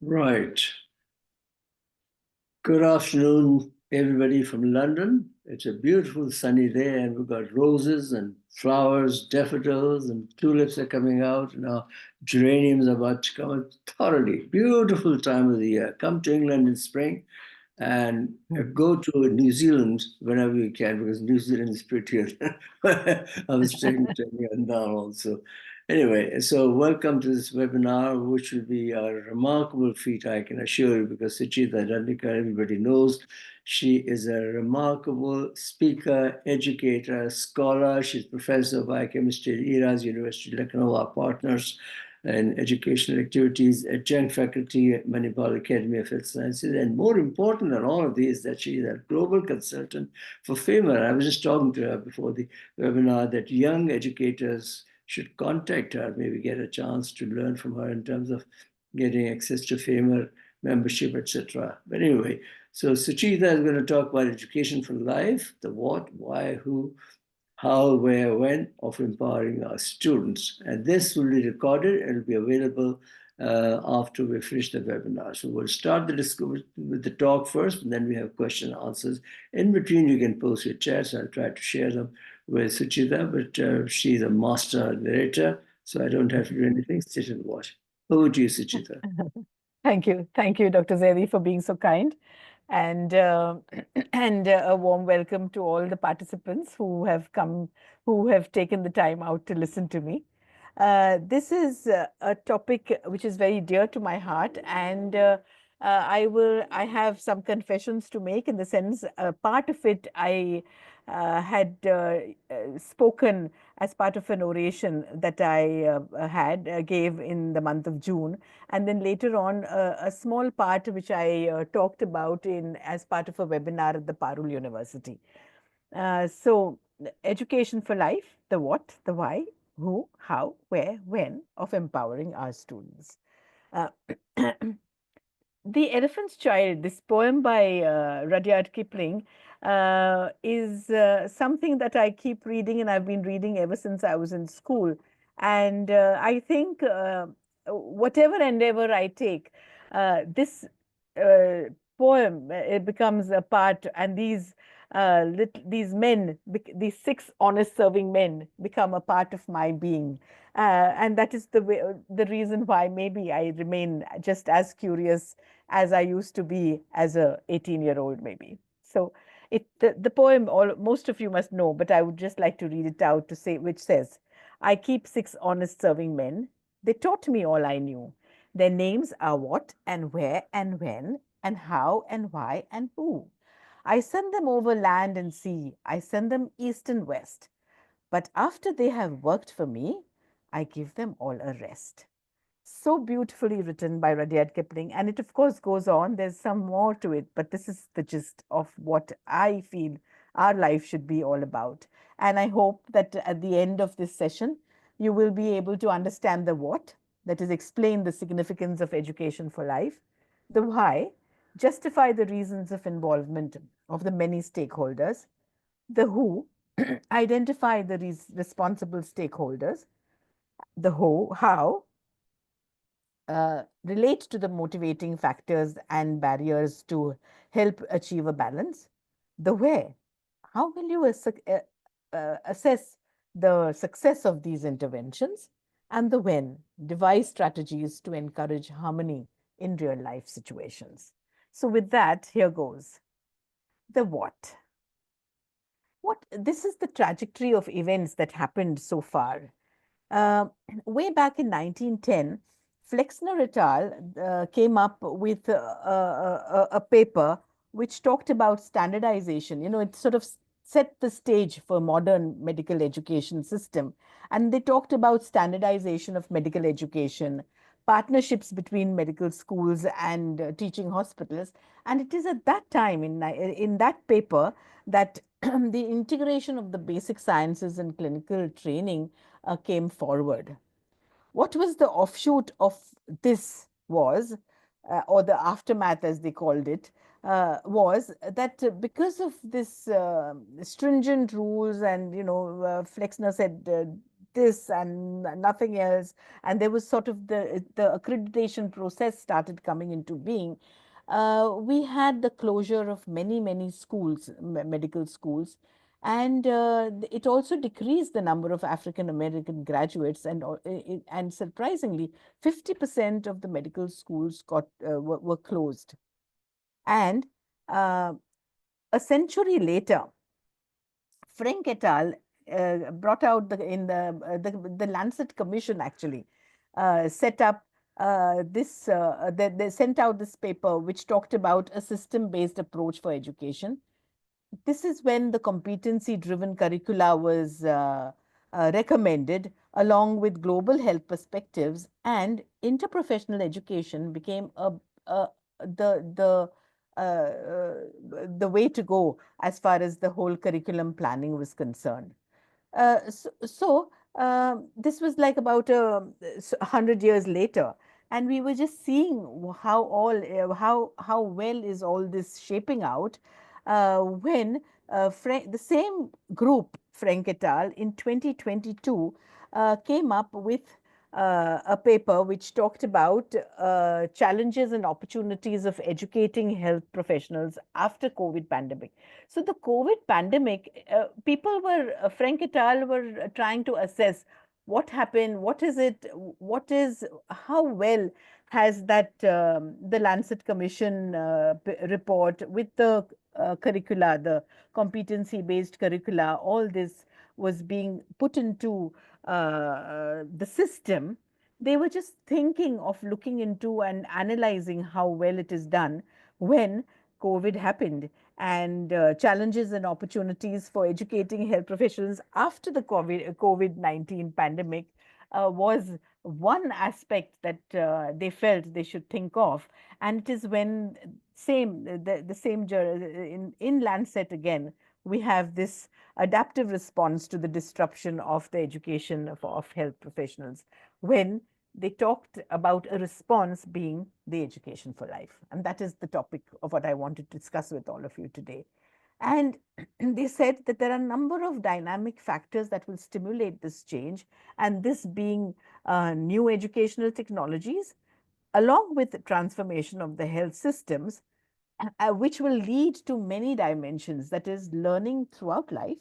Right. Good afternoon, everybody from London. It's a beautiful sunny day, and we've got roses and flowers, daffodils, and tulips are coming out. Now, geraniums are about to come out. Thoroughly beautiful time of the year. Come to England in spring and go to New Zealand whenever you can, because New Zealand is prettier. I was taking it down also. Anyway, so welcome to this webinar, which will be a remarkable feat, I can assure you, because Sucheta Dandekar, everybody knows, she is a remarkable speaker, educator, scholar. She's professor of biochemistry at ERAS University, Lucknow, our partners and educational activities, adjunct faculty at Manipal Academy of Health Sciences. And more important than all of these, that she is a global consultant for FEMA. I was just talking to her before the webinar that young educators should contact her, maybe get a chance to learn from her in terms of getting access to FEMA membership, etc. But anyway, so Sucheta is going to talk about education for life, the what, why, who, how, where, when of empowering our students. And this will be recorded and will be available after we finish the webinar. So we'll start the discussion with the talk first, and then we have question and answers. In between, you can post your chats. I'll try to share them with Sucheta, but she's a master narrator, so I don't have to do anything. Sit and watch. Over to you, Sucheta. Thank you. Thank you, Dr. Zaidi, for being so kind. And a warm welcome to all the participants who have come, who have taken the time out to listen to me. This is a topic which is very dear to my heart, and I have some confessions to make, in the sense, part of it I had spoken as part of an oration that I gave in the month of June, and then later on a small part which I talked about in as part of a webinar at the Parul University. So education for life, the what, the why, who, how, where, when of empowering our students. Uh, The Elephant's Child, this poem by Rudyard Kipling, is something that I keep reading, and I've been reading ever since I was in school. And I think whatever endeavor I take, this uh, poem, it becomes a part, and these men, these six honest serving men, become a part of my being. And that is the reason why maybe I remain just as curious as I used to be as a 18-year-old, maybe. So the poem, most of you must know, but I would just like to read it out to say, which says, I keep six honest serving men. They taught me all I knew. Their names are what and where and when and how and why and who. I send them over land and sea. I send them east and west. But after they have worked for me, I give them all a rest. So beautifully written by Rudyard Kipling. And it, of course, goes on. There's some more to it, but this is the gist of what I feel our life should be all about. And I hope that at the end of this session, you will be able to understand the what, that is, explain the significance of education for life, the why, justify the reasons of involvement of the many stakeholders, the who, identify the responsible stakeholders, the how, relate to the motivating factors and barriers to help achieve a balance, the where, how will you assess the success of these interventions, and the when, devise strategies to encourage harmony in real life situations. So with that, here goes. The what. This is the trajectory of events that happened so far. Uh, Way back in 1910, Flexner et al. Came up with a paper which talked about standardization. You know, it sort of set the stage for modern medical education system. And they talked about standardization of medical education, partnerships between medical schools and teaching hospitals. And it is at that time, in that paper, that the integration of the basic sciences and clinical training came forward. What was the offshoot of this was, or the aftermath as they called it, was that because of this stringent rules and, Flexner said this and nothing else. And there was sort of the accreditation process started coming into being. We had the closure of many schools, medical schools, and it also decreased the number of African American graduates, and surprisingly, 50% of the medical schools were closed. And uh, a century later, Frank et al. Brought out the Lancet Commission actually set up they sent out this paper which talked about a system-based approach for education. This is when the competency-driven curricula was recommended, along with global health perspectives, and interprofessional education became a the the way to go as far as the whole curriculum planning was concerned. This was like about 100 years later, and we were just seeing how well is all this shaping out when the same group, Frank et al., in 2022 came up with a paper which talked about challenges and opportunities of educating health professionals after COVID pandemic. So the COVID pandemic, Frank et al. Were trying to assess what happened, how well has the Lancet Commission report with the curricula, the competency-based curricula, all this was being put into the system. They were just thinking of looking into and analyzing how well it is done when COVID happened, and challenges and opportunities for educating health professionals after the COVID-19 pandemic was one aspect that they felt they should think of. And it is when the same in Lancet again, we have this adaptive response to the disruption of the education of health professionals, when they talked about a response being the education for life. And that is the topic of what I wanted to discuss with all of you today. And they said that there are a number of dynamic factors that will stimulate this change, and this being new educational technologies, along with the transformation of the health systems, which will lead to many dimensions, that is, learning throughout life.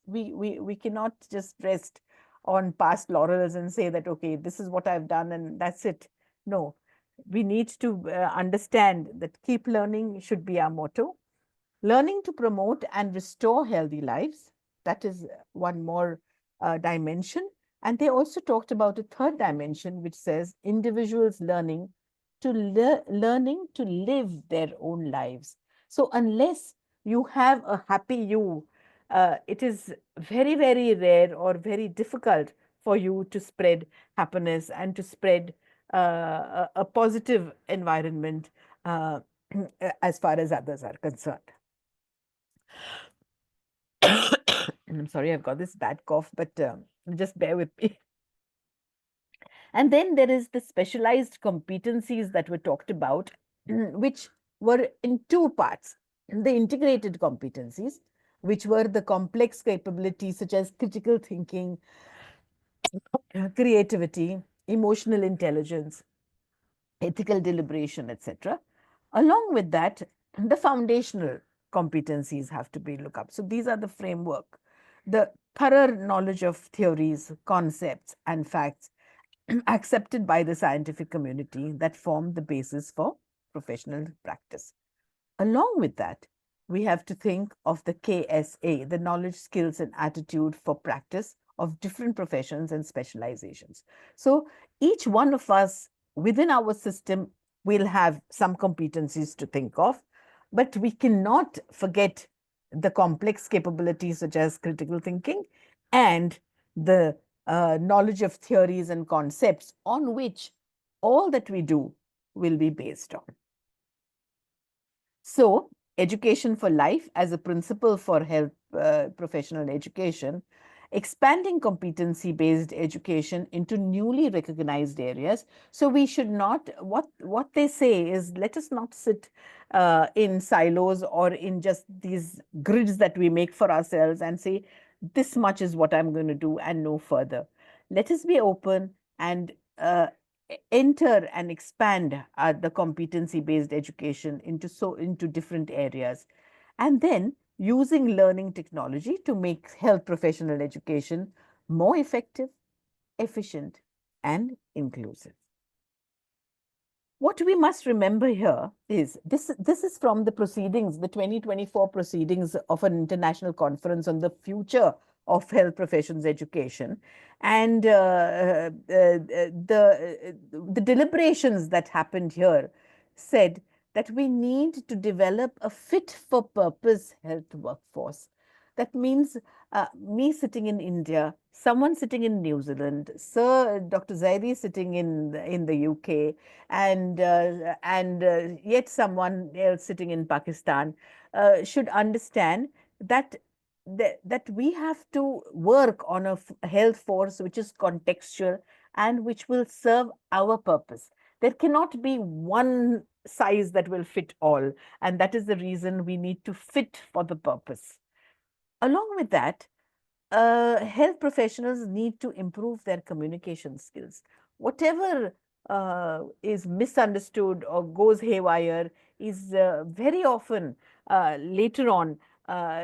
We cannot just rest on past laurels and say that, okay, this is what I've done and that's it. No, we need to understand that keep learning should be our motto. Learning to promote and restore healthy lives, that is one more dimension. And they also talked about a third dimension, which says individuals learning to live their own lives. So unless you have a happy you, it is very rare or very difficult for you to spread happiness and to spread a positive environment uh, as far as others are concerned. And I'm sorry, I've got this bad cough, but just bear with me. And then there is the specialized competencies that were talked about, which were in two parts. The integrated competencies, which were the complex capabilities such as critical thinking, creativity, emotional intelligence, ethical deliberation, etc. Along with that, the foundational competencies have to be looked up. So these are the framework, the thorough knowledge of theories, concepts, and facts accepted by the scientific community that form the basis for professional practice. Along with that, we have to think of the KSA, the knowledge, skills, and attitude for practice of different professions and specializations. So each one of us within our system will have some competencies to think of, but we cannot forget the complex capabilities such as critical thinking and the knowledge of theories and concepts on which all that we do will be based on. So, education for life as a principle for health professional education, expanding competency-based education into newly recognized areas. So we should not, what they say is, let us not sit in silos or in just these grids that we make for ourselves and say, this much is what I'm going to do and no further. let us be open and enter and expand the competency-based education into different areas, and then using learning technology to make health professional education more effective, efficient, and inclusive. What we must remember here is this is from the proceedings, the 2024 proceedings of an international conference on the future of health professions education. And the deliberations that happened here said that we need to develop a fit for purpose health workforce. That means me sitting in India, someone sitting in New Zealand, Sir Dr. Zaidi sitting in the UK, and yet someone else sitting in Pakistan should understand that that we have to work on a health force which is contextual and which will serve our purpose. There cannot be one size that will fit all, and that is the reason we need to fit for the purpose. Along with that, health professionals need to improve their communication skills. Whatever is misunderstood or goes haywire is very often later on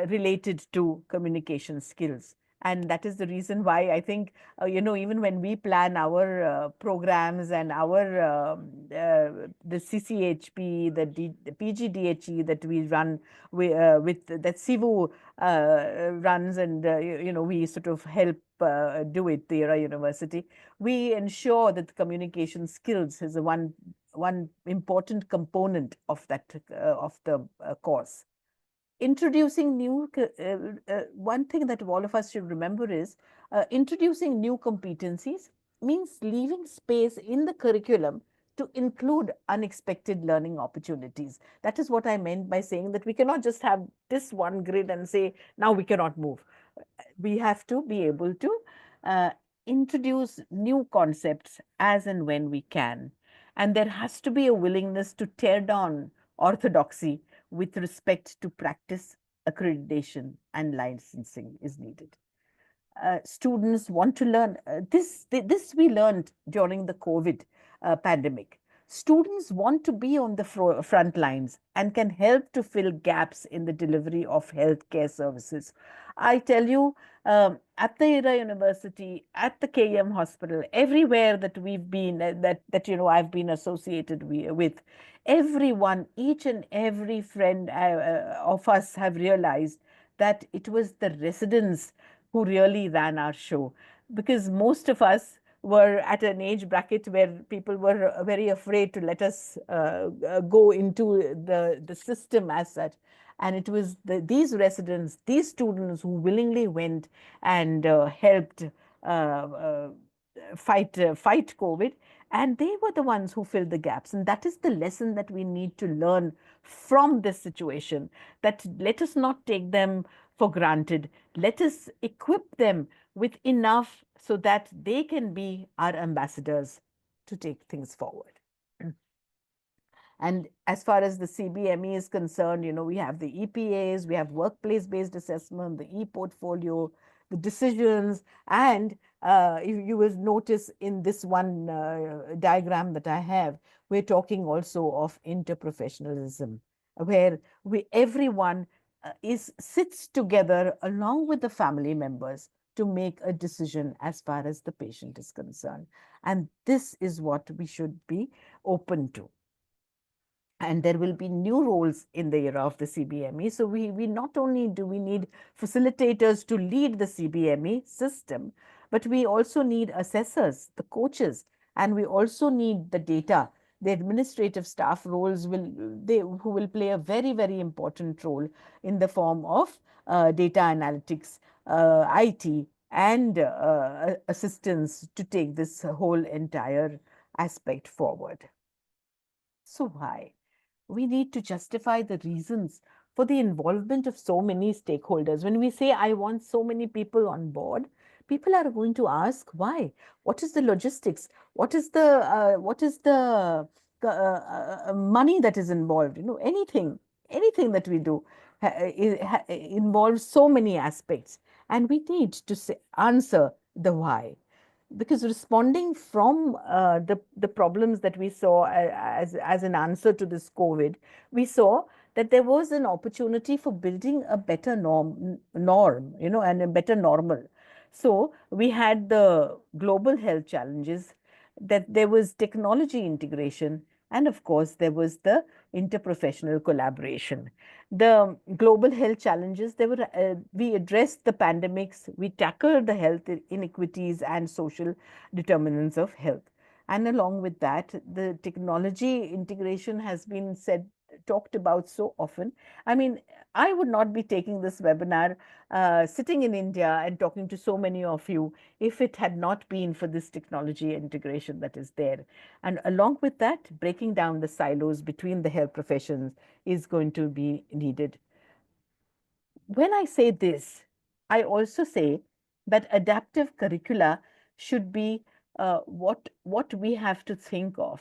related to communication skills. And that is the reason why I think, even when we plan our programs and our the CCHP, the PGDHE that we run with that SIVU runs, and we sort of help do it, the Era University. We ensure that the communication skills is one important component of that of the course. Introducing new, one thing that all of us should remember is introducing new competencies means leaving space in the curriculum to include unexpected learning opportunities. That is what I meant by saying that we cannot just have this one grid and say, now we cannot move. We have to be able to uh, introduce new concepts as and when we can. And there has to be a willingness to tear down orthodoxy with respect to practice, accreditation, and licensing is needed. Students want to learn. This we learned during the COVID pandemic. Students want to be on the front lines and can help to fill gaps in the delivery of healthcare services. I tell you, at the Era University, at the KM Hospital, everywhere that we've been, I've been associated with, everyone, each and every friend of us have realized that it was the residents who really ran our show, because most of us were at an age bracket where people were very afraid to let us go into the system as such. And it was these residents, these students who willingly went and helped fight COVID. And they were the ones who filled the gaps. And that is the lesson that we need to learn from this situation, that let us not take them for granted. Let us equip them with enough so that they can be our ambassadors to take things forward. And as far as the CBME is concerned, we have the EPAs, we have workplace-based assessment, the e-portfolio, the decisions, and you will notice in this one diagram that I have, we're talking also of interprofessionalism, where everyone sits together along with the family members to make a decision as far as the patient is concerned. And this is what we should be open to. And there will be new roles in the era of the CBME. So we not only do we need facilitators to lead the CBME system, but we also need assessors, the coaches, and we also need the data. The administrative staff roles who will play a very, very important role in the form of data analytics, IT, and assistance to take this whole entire aspect forward. So why? We need to justify the reasons for the involvement of so many stakeholders. When we say, I want so many people on board, people are going to ask why. What is the logistics? What is the money that is involved? Anything that we do involves so many aspects, and we need to answer the why. because responding from the problems that we saw as an answer to this COVID, we saw that there was an opportunity for building a better norm, and a better normal. So we had the global health challenges, that there was technology integration, and of course there was the interprofessional collaboration. The global health challenges, we addressed the pandemics, we tackled the health inequities and social determinants of health. And along with that, the technology integration has been talked about so often. I mean, I would not be taking this webinar sitting in India and talking to so many of you if it had not been for this technology integration that is there. And along with that, breaking down the silos between the health professions is going to be needed. When I say this, I also say that adaptive curricula should be what we have to think of.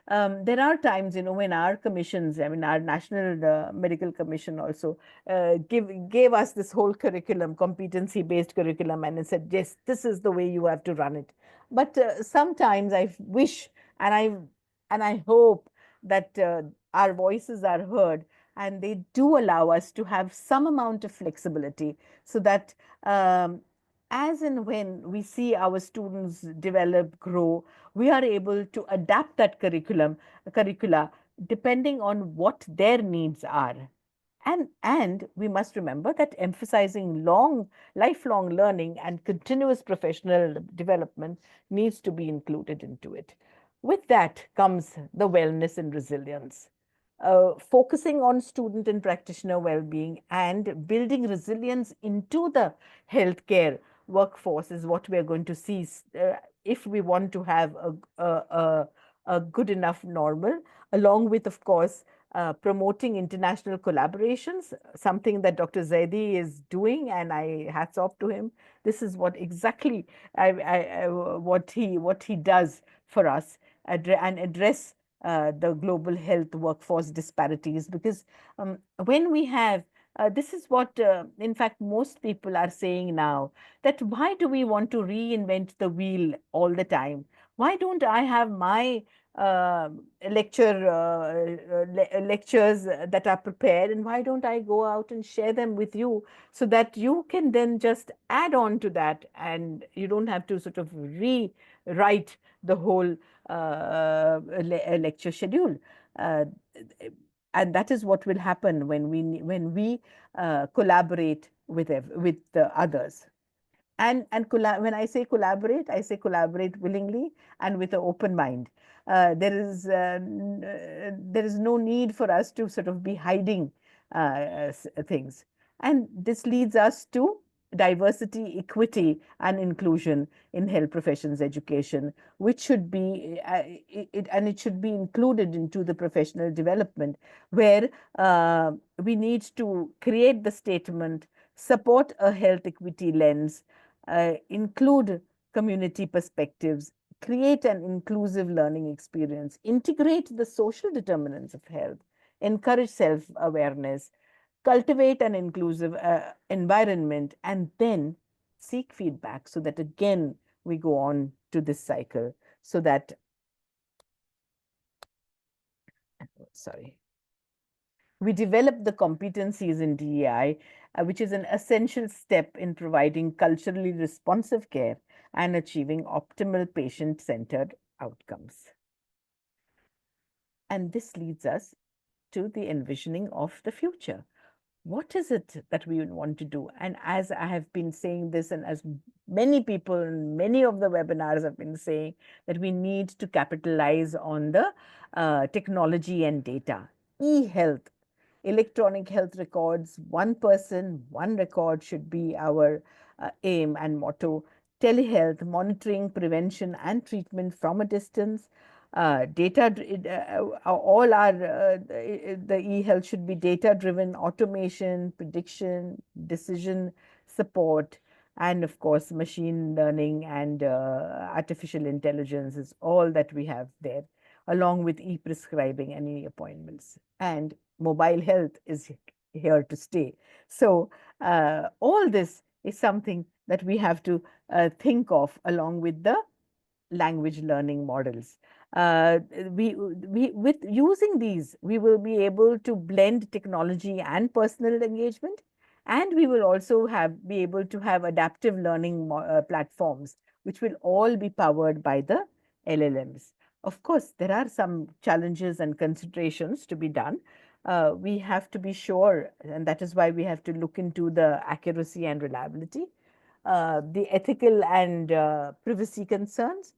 There are times, when our commissions, I mean, our National Medical Commission also gave us this whole curriculum, competency-based curriculum, and it said, yes, this is the way you have to run it. But sometimes I wish and I hope that our voices are heard, and they do allow us to have some amount of flexibility, so that as and when we see our students develop, grow, we are able to adapt that curricula depending on what their needs are. And we must remember that emphasizing lifelong learning and continuous professional development needs to be included into it. With that comes the wellness and resilience. Focusing on student and practitioner well-being and building resilience into the healthcare workforce is what we are going to see if we want to have a good enough normal, along with, of course, promoting international collaborations, something that Dr. Zaidi is doing, and I hats off to him. This is what exactly what he does for us, and address the global health workforce disparities. Because when we have this is what, in fact, most people are saying now, that why do we want to reinvent the wheel all the time? Why don't I have my uh, lectures that are prepared, and why don't I go out and share them with you, so that you can then just add on to that, and you don't have to sort of rewrite the whole lecture schedule. Uh, and that is what will happen when we collaborate with the others. And when I say collaborate willingly and with an open mind. There is no need for us to sort of be hiding things. And this leads us to diversity, equity, and inclusion in health professions education, which should be it should be included into the professional development, where we need to create the statement, support a health equity lens, include community perspectives, create an inclusive learning experience, integrate the social determinants of health, encourage self awareness, cultivate an inclusive environment, and then seek feedback, so that again we go on to this cycle, so that, sorry, we develop the competencies in DEI, which is an essential step in providing culturally responsive care and achieving optimal patient-centered outcomes. And this leads us to the envisioning of the future. What is it that we want to do? And as I have been saying this, and as many people in many of the webinars have been saying, that we need to capitalize on the technology and data. E-health, electronic health records, one person, one record should be our aim and motto. Telehealth, monitoring, prevention, and treatment from a distance. All our the e-health should be data-driven, automation, prediction, decision support, and of course, machine learning and artificial intelligence is all that we have there, along with e-prescribing and e-appointments. And mobile health is here to stay. So all this is something that we have to think of, along with the language learning models. With using these, we will be able to blend technology and personal engagement, and we will also be able to have adaptive learning platforms, which will all be powered by the LLMs. Of course, there are some challenges and considerations to be done. We have to be sure, and that is why we have to look into the accuracy and reliability, the ethical and privacy concerns,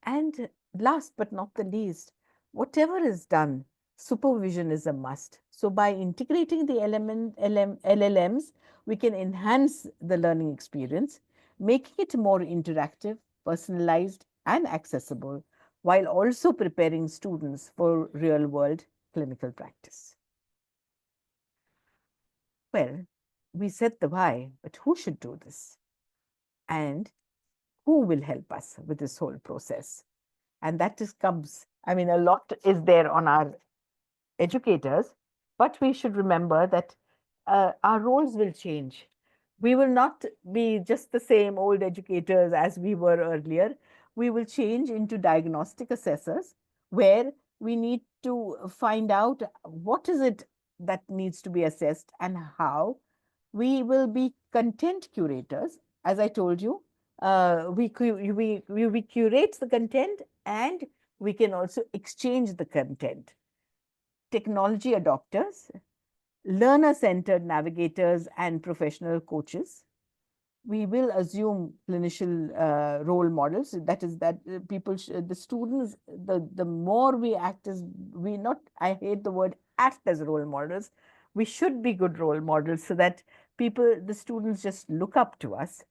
and last but not the least, whatever is done, supervision is a must. So by integrating the LLMs, we can enhance the learning experience, making it more interactive, personalized, and accessible, while also preparing students for real-world clinical practice. Well, we said the why, but who should do this? And who will help us with this whole process? And that just comes, I mean, a lot is there on our educators, but we should remember that our roles will change. We will not be just the same old educators as we were earlier. We will change into diagnostic assessors, where we need to find out what is it that needs to be assessed and how. We will be content curators. As I told you, we curate the content, and we can also exchange the content. Technology adopters, learner-centered navigators, and professional coaches. We will assume clinician role models. That is that the students, the more we act as, we not, I hate the word act as role models. We should be good role models so that the students just look up to us.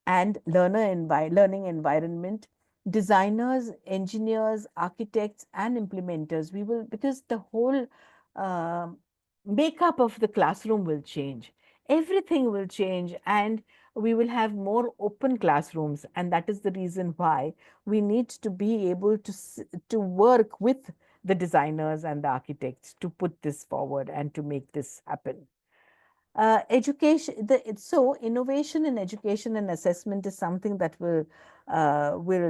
And learning environment, designers, engineers, architects, and implementers. We will, because the whole um makeup of the classroom will change. Everything will change, and we will have more open classrooms. And that is the reason why we need to be able to work with the designers and the architects to put this forward and to make this happen. So innovation in education and assessment is something that will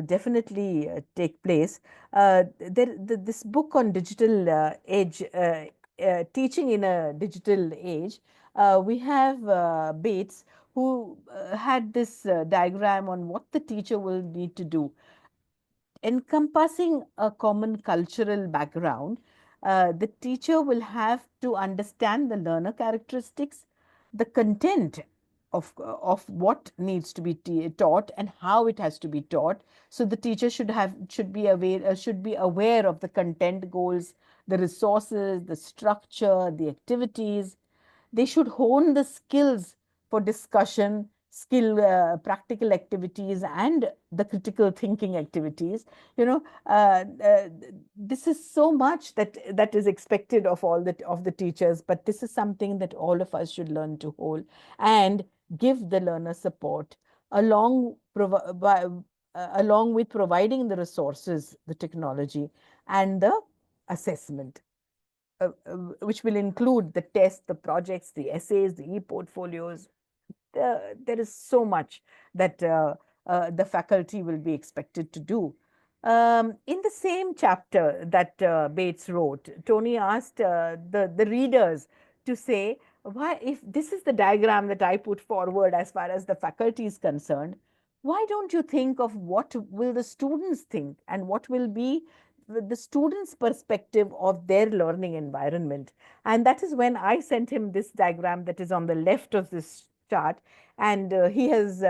definitely take place. This book on digital age, teaching in a digital age, we have Bates, who had this diagram on what the teacher will need to do, encompassing a common cultural background. The teacher will have to understand the learner characteristics, the content of what needs to be taught, and how it has to be taught. So the teacher should be aware of the content goals, the resources, the structure, the activities. They should hone the skills for discussion, practical activities, and the critical thinking activities. You know, this is so much that is expected of of the teachers, but this is something that all of us should learn to hold and give the learner support, along along with providing the resources, the technology, and the assessment, which will include the tests, the projects, the essays, the e-portfolios. There is so much that the faculty will be expected to do. In the same chapter that Bates wrote, Tony asked the readers to say, why, if this is the diagram that I put forward as far as the faculty is concerned, why don't you think of what will the students think, and what will be the students' perspective of their learning environment? And that is when I sent him this diagram that is on the left of this chart, and he has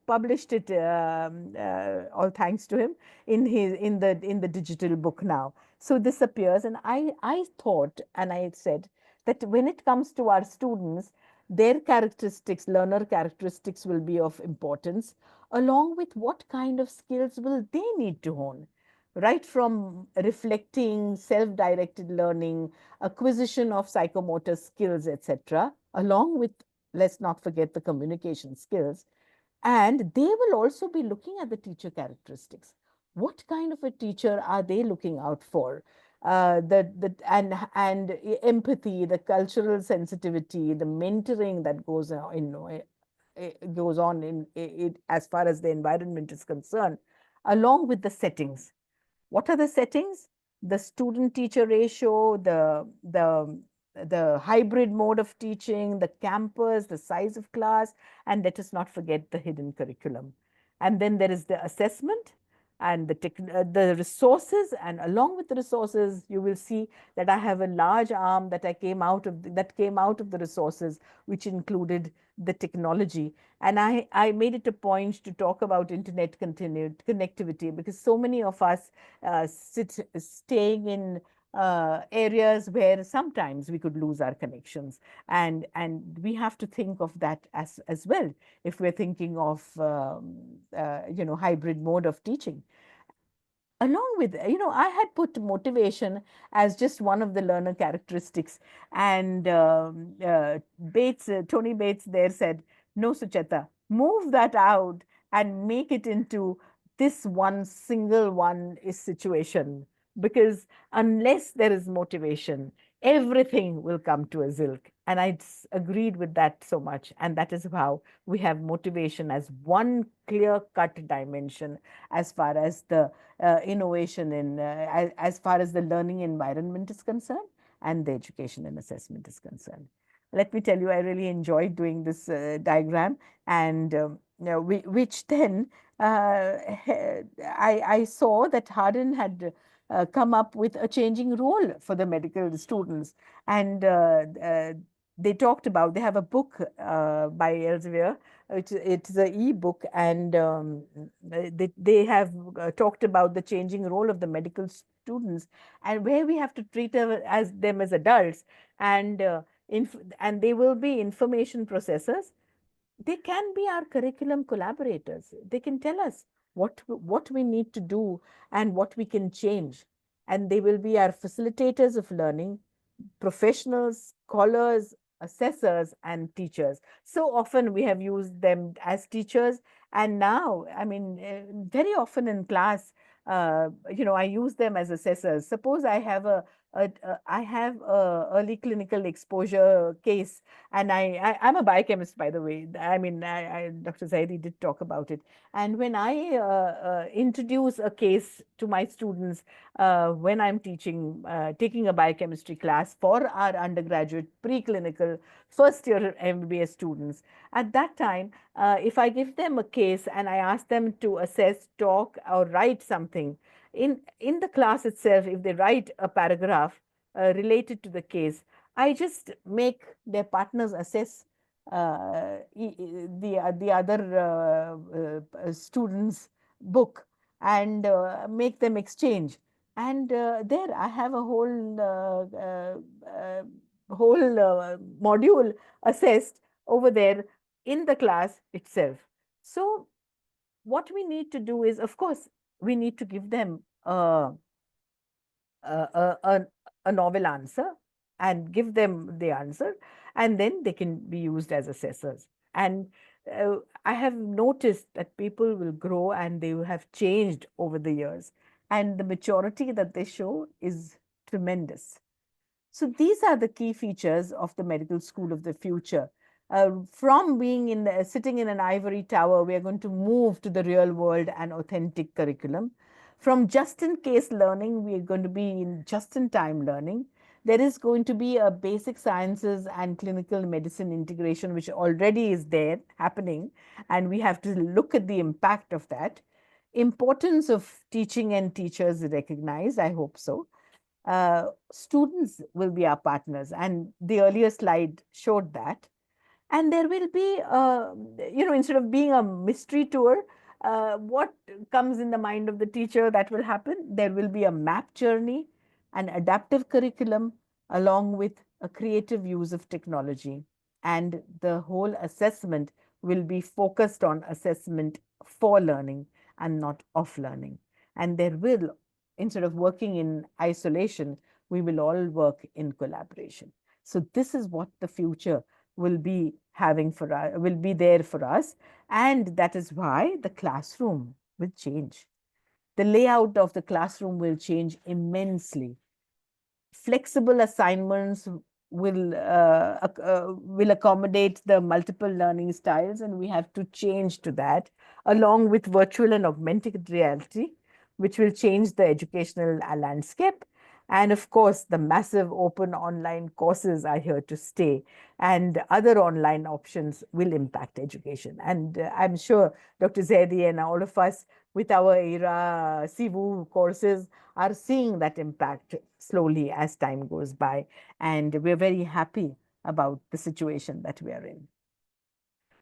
published it, all thanks to him, in the digital book now. So this appears, and I thought, and I said that when it comes to our students, their characteristics, learner characteristics, will be of importance, along with what kind of skills will they need to hone, right from reflecting, self-directed learning, acquisition of psychomotor skills, etc., along with, let's not forget, the communication skills. And they will also be looking at the teacher characteristics. What kind of a teacher are they looking out for? And empathy, the cultural sensitivity, the mentoring that goes on in it as far as the environment is concerned. along with the settings. What are the settings? The student-teacher ratio, the hybrid mode of teaching, the campus, the size of class, and let us not forget the hidden curriculum. And then there is the assessment and the resources, and along with the resources, you will see that I have a large arm that came out of the resources, which included the technology. And I made it a point to talk about internet continued connectivity, because so many of us staying in areas where sometimes we could lose our connections, and we have to think of that as well if we're thinking of hybrid mode of teaching. Along with, I had put motivation as just one of the learner characteristics, and Tony Bates there said, no, Sucheta, move that out and make it into this one single one is situation, because unless there is motivation, everything will come to a zilk. And I agreed with that so much, and that is how we have motivation as one clear cut dimension as far as the innovation as far as the learning environment is concerned and the education and assessment is concerned. Let me tell you, I really enjoyed doing this diagram, and which then I saw that Hardin had come up with a changing role for the medical students. And they talked about, they have a book by Elsevier. It's an e-book, and they have talked about the changing role of the medical students, and where we have to treat them as adults, and and they will be information processors. They can be our curriculum collaborators. They can tell us what we need to do and what we can change. And they will be our facilitators of learning, professionals, scholars, assessors, and teachers. So often we have used them as teachers. And now, I mean, very often in class, I use them as assessors. Suppose I have a early clinical exposure case, and I'm a biochemist, by the way. I mean, Dr. Zaidi did talk about it. And when I introduce a case to my students, when I'm taking a biochemistry class for our undergraduate preclinical first year MBBS students, at that time, if I give them a case and I ask them to assess, talk, or write something, in the class itself, if they write a paragraph related to the case, I just make their partners assess the other students' book, and make them exchange. And there I have a whole module assessed over there in the class itself. So what we need to do is, of course, we need to give them a novel answer and give them the answer, and then they can be used as assessors. And I have noticed that people will grow and they will have changed over the years, and the maturity that they show is tremendous. So these are the key features of the medical school of the future. From being sitting in an ivory tower, we are going to move to the real world and authentic curriculum. From just-in-case learning, we are going to be in just-in-time learning. There is going to be a basic sciences and clinical medicine integration, which already is there happening, and we have to look at the impact of that. Importance of teaching and teachers recognized, I hope so. Students will be our partners, and the earlier slide showed that. And there will be, instead of being a mystery tour, what comes in the mind of the teacher that will happen? There will be a map journey, an adaptive curriculum, along with a creative use of technology. And the whole assessment will be focused on assessment for learning and not of learning. And there will, instead of working in isolation, we will all work in collaboration. So this is what the future will be having for us, will be there for us. And that is why the classroom will change. The layout of the classroom will change immensely. Flexible assignments will accommodate the multiple learning styles, and we have to change to that, along with virtual and augmented reality, which will change the educational landscape. And of course, the massive open online courses are here to stay, and other online options will impact education. And I'm sure Dr. Zaidi and all of us with our ERA CIVU courses are seeing that impact slowly as time goes by. And we're very happy about the situation that we are in.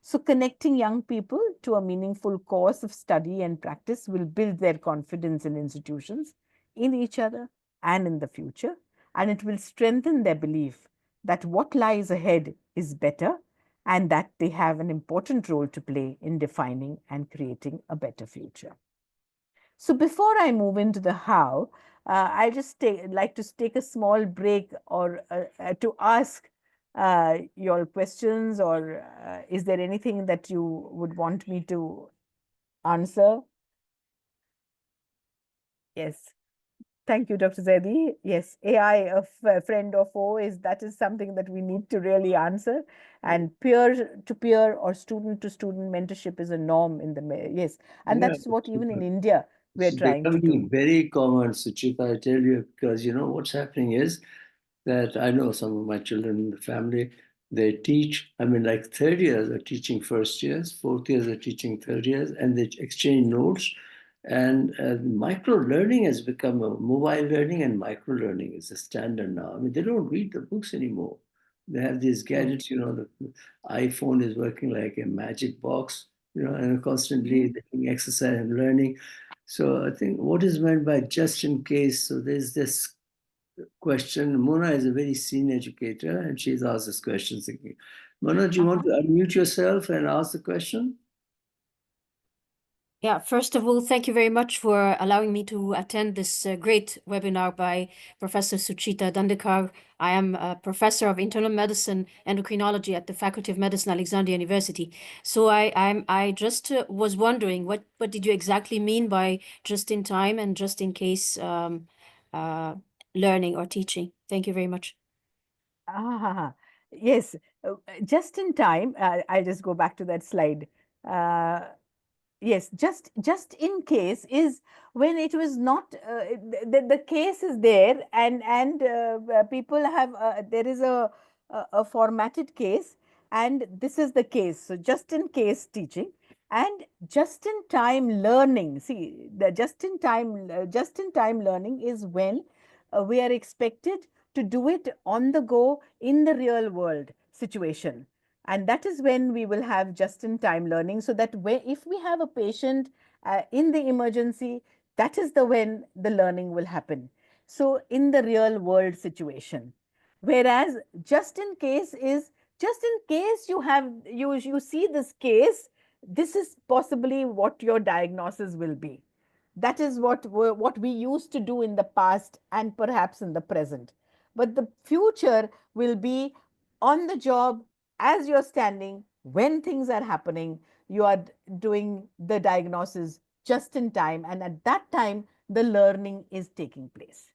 So, connecting young people to a meaningful course of study and practice will build their confidence in institutions, in each other, and in the future. And it will strengthen their belief that what lies ahead is better and that they have an important role to play in defining and creating a better future. So before I move into the how, I just like to take a small break or to ask your questions, or is there anything that you would want me to answer? Yes. Thank you, Dr. Zaidi. Yes, AI, a friend or foe, that is something that we need to really answer. And peer to peer or student to student mentorship is a norm in the yes, and Yeah, that's what even in India we're it's trying to do. becoming very common, Sucheta, I tell you, because what's happening is that I know some of my children in the family, they teach, I mean, like third years are teaching first years, fourth years are teaching third years, and they exchange notes. And micro learning has become a mobile learning, and micro learning is the standard now. I mean, they don't read the books anymore. They have these True. gadgets, the iPhone is working like a magic box, and Mhm. constantly doing exercise and learning. So I think what is meant by just in case, so there's this question. Mona is a very senior educator and she's asked this question. Mona, do you want Uh-huh. to unmute yourself and ask the question? Yeah, first of all, thank you very much for allowing me to attend this great webinar by Professor Sucheta Dandekar. I am a professor of internal medicine endocrinology at the Faculty of Medicine, Alexandria University. So I just was wondering, what did you exactly mean by just in time and just in case uh, learning or teaching? Thank you very much. Ah, yes, just in time. I'll just go back to that slide. Uh, Yes, just in case is when it was not the case is there, and people have there is a formatted case, and this is the case. So just in case teaching and just in time learning. See, the just in time learning is when we are expected to do it on the go in the real world situation, and that is when we will have just in time learning, so that if we have a patient in the emergency, that is the when the learning will happen, so in the real world situation. Whereas just in case is just in case you see this case, this is possibly what your diagnosis will be. That is what we used to do in the past and perhaps in the present. But the future will be on the job, as you're standing, when things are happening, you are doing the diagnosis just in time. And at that time, the learning is taking place.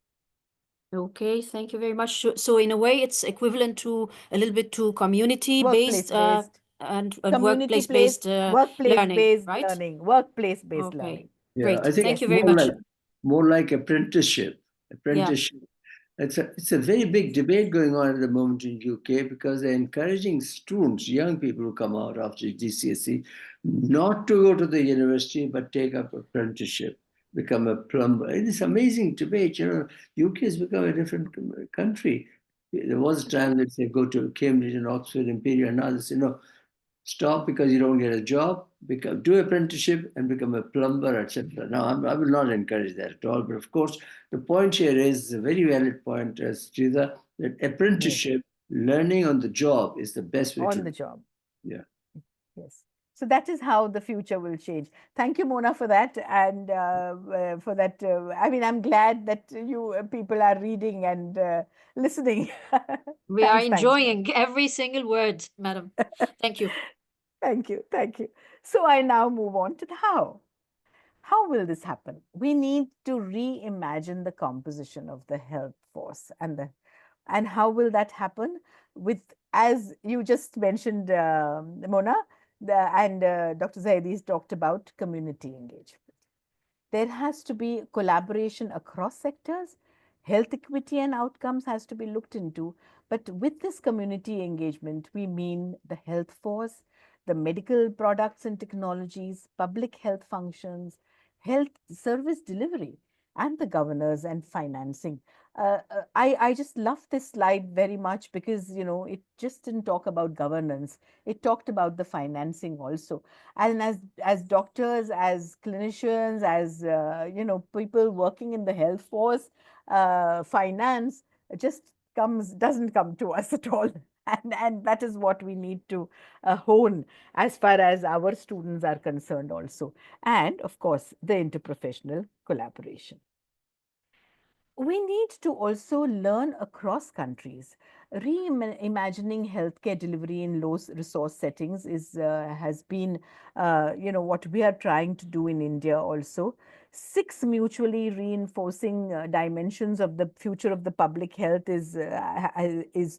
Okay, thank you very much. So in a way, it's equivalent to a little bit to Workplace community-based based, and community workplace-based based, workplace learning, based right? learning, workplace based Okay, learning. Yeah, great. I think Thank Yes. you it's very much. more like apprenticeship. Yeah. Apprenticeship. It's a very big debate going on at the moment in UK because they're encouraging students, young people who come out after GCSE, not to go to the university but take up apprenticeship, become a plumber. It's amazing debate. UK has become a different country. There was a time that they go to Cambridge and Oxford, Imperial, and now they say no. Stop because you don't get a job, do apprenticeship and become a plumber, etc. Now, I will not encourage that at all. But of course, the point here is a very valid point, as Jida, that Yes. apprenticeship, learning on the job, is the best way On to. the job. Yeah. Yes. So that is how the future will change. Thank you, Mona, for that. And for that, I mean, I'm glad that you people are reading and listening. We are Thanks. enjoying every single word, madam. Thank you. Thank you. Thank you. So I now move on to the how. How will this happen? We need to reimagine the composition of the health force and And how will that happen? With, as you just mentioned, Mona, and Dr. Zaidi talked about community engagement. There has to be collaboration across sectors. Health equity and outcomes has to be looked into. But with this community engagement, we mean the health force, the medical products and technologies, public health functions, health service delivery, and the governors and financing. I just love this slide very much because, it just didn't talk about governance. It talked about the financing also. And as doctors, as clinicians, as people working in the health force, finance just doesn't come to us at all. And that is what we need to hone as far as our students are concerned also. And of course, the interprofessional collaboration. We need to also learn across countries. Reimagining healthcare delivery in low resource settings has been, what we are trying to do in India also. 6 mutually reinforcing dimensions of the future of the public health is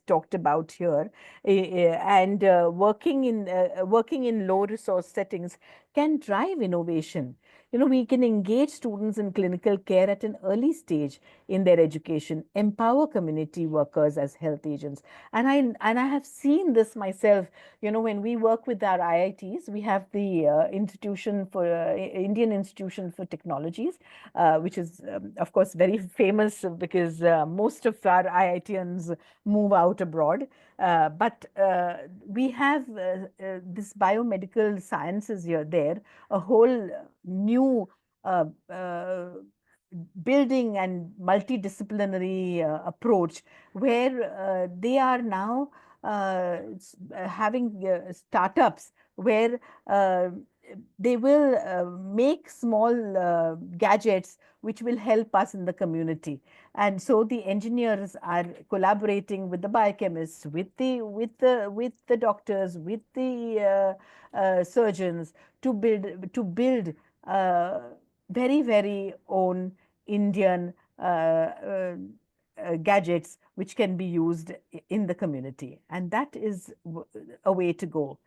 talked about here. And working in low resource settings can drive innovation. We can engage students in clinical care at an early stage in their education, empower community workers as health agents. And I have seen this myself. When we work with our IITs, we have the Indian Institution for Technologies, which is, of course, very famous because most of our IITians move out abroad. But we have this biomedical sciences here, there, a whole new uh, uh, building and multidisciplinary approach where they are now having startups where they will make small gadgets which will help us in the community. And so the engineers are collaborating with the biochemists, with the doctors, with the surgeons to build very, very own Indian gadgets which can be used in the community. And that is a way to go.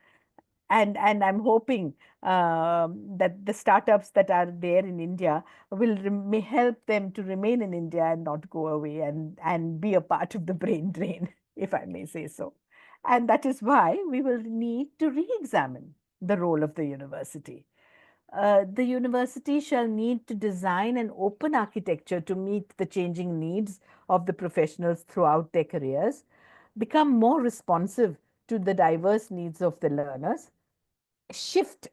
And I'm hoping that the startups that are there in India may help them to remain in India and not go away and be a part of the brain drain, if I may say so. And that is why we will need to re-examine the role of the university. The university shall need to design an open architecture to meet the changing needs of the professionals throughout their careers, become more responsive to the diverse needs of the learners, shift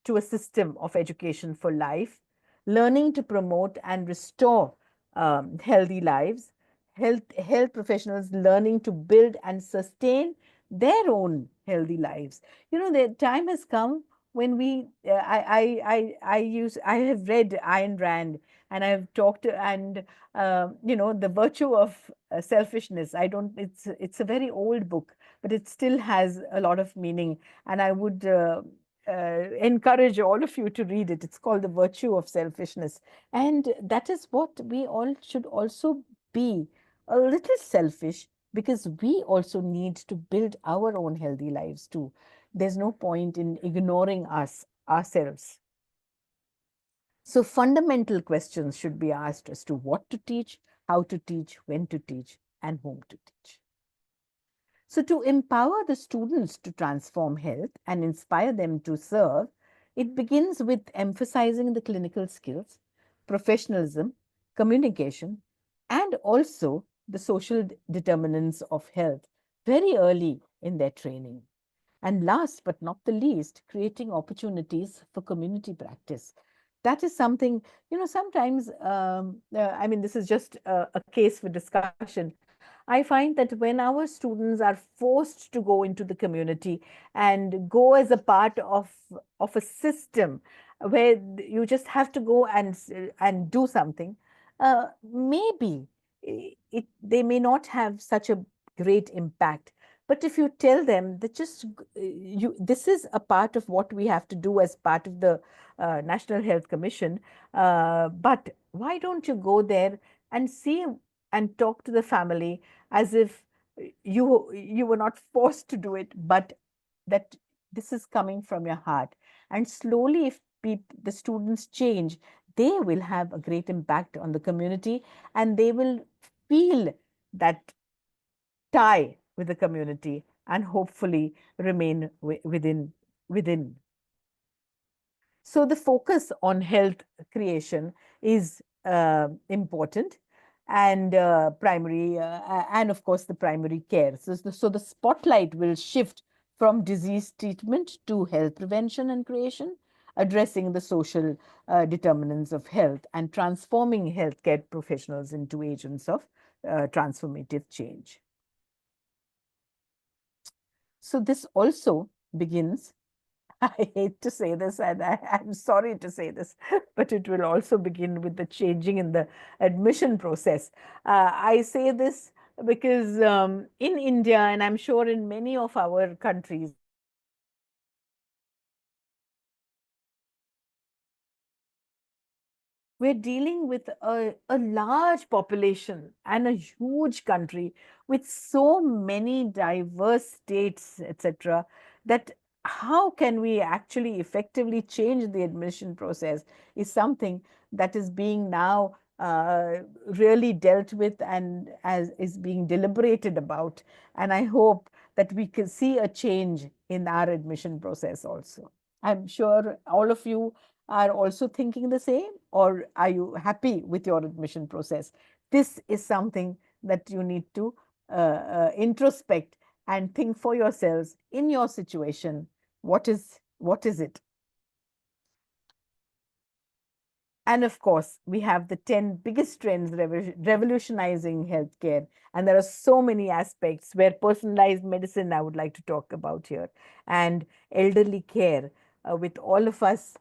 to a system of education for life, learning to promote and restore healthy lives, health professionals learning to build and sustain their own healthy lives. The time has come when I have read Ayn Rand, and I've talked and the virtue of selfishness. I don't. It's a very old book, but it still has a lot of meaning, and I would encourage all of you to read it. It's called The Virtue of Selfishness. And that is what we all should also be, a little selfish, because we also need to build our own healthy lives too. There's no point in ignoring ourselves. So fundamental questions should be asked as to what to teach, how to teach, when to teach, and whom to teach. So to empower the students to transform health and inspire them to serve, it begins with emphasizing the clinical skills, professionalism, communication, and also the social determinants of health very early in their training. And last but not the least, creating opportunities for community practice. That is something, sometimes, this is just a case for discussion. I find that when our students are forced to go into the community and go as a part of a system where you just have to go and do something, maybe they may not have such a great impact. But if you tell them that this is a part of what we have to do as part of the National Health Commission, but why don't you go there and see and talk to the family as if you were not forced to do it, but that this is coming from your heart. And slowly, if the students change, they will have a great impact on the community, and they will feel that tie with the community and hopefully remain within. So the focus on health creation is important, and primary and of course the primary care. So the spotlight will shift from disease treatment to health prevention and creation, addressing the social determinants of health and transforming healthcare professionals into agents of transformative change. So this also begins, I hate to say this, and I'm sorry to say this, but it will also begin with the changing in the admission process. I say this because in India, and I'm sure in many of our countries, we're dealing with a large population and a huge country with so many diverse states, etc., that how can we actually effectively change the admission process is something that is being now really dealt with and as is being deliberated about. And I hope that we can see a change in our admission process also. I'm sure all of you are also thinking the same, or are you happy with your admission process? This is something that you need to introspect and think for yourselves in your situation. What is it? And of course, we have the 10 biggest trends revolutionizing healthcare. And there are so many aspects where personalized medicine I would like to talk about here, and elderly care, with all of us,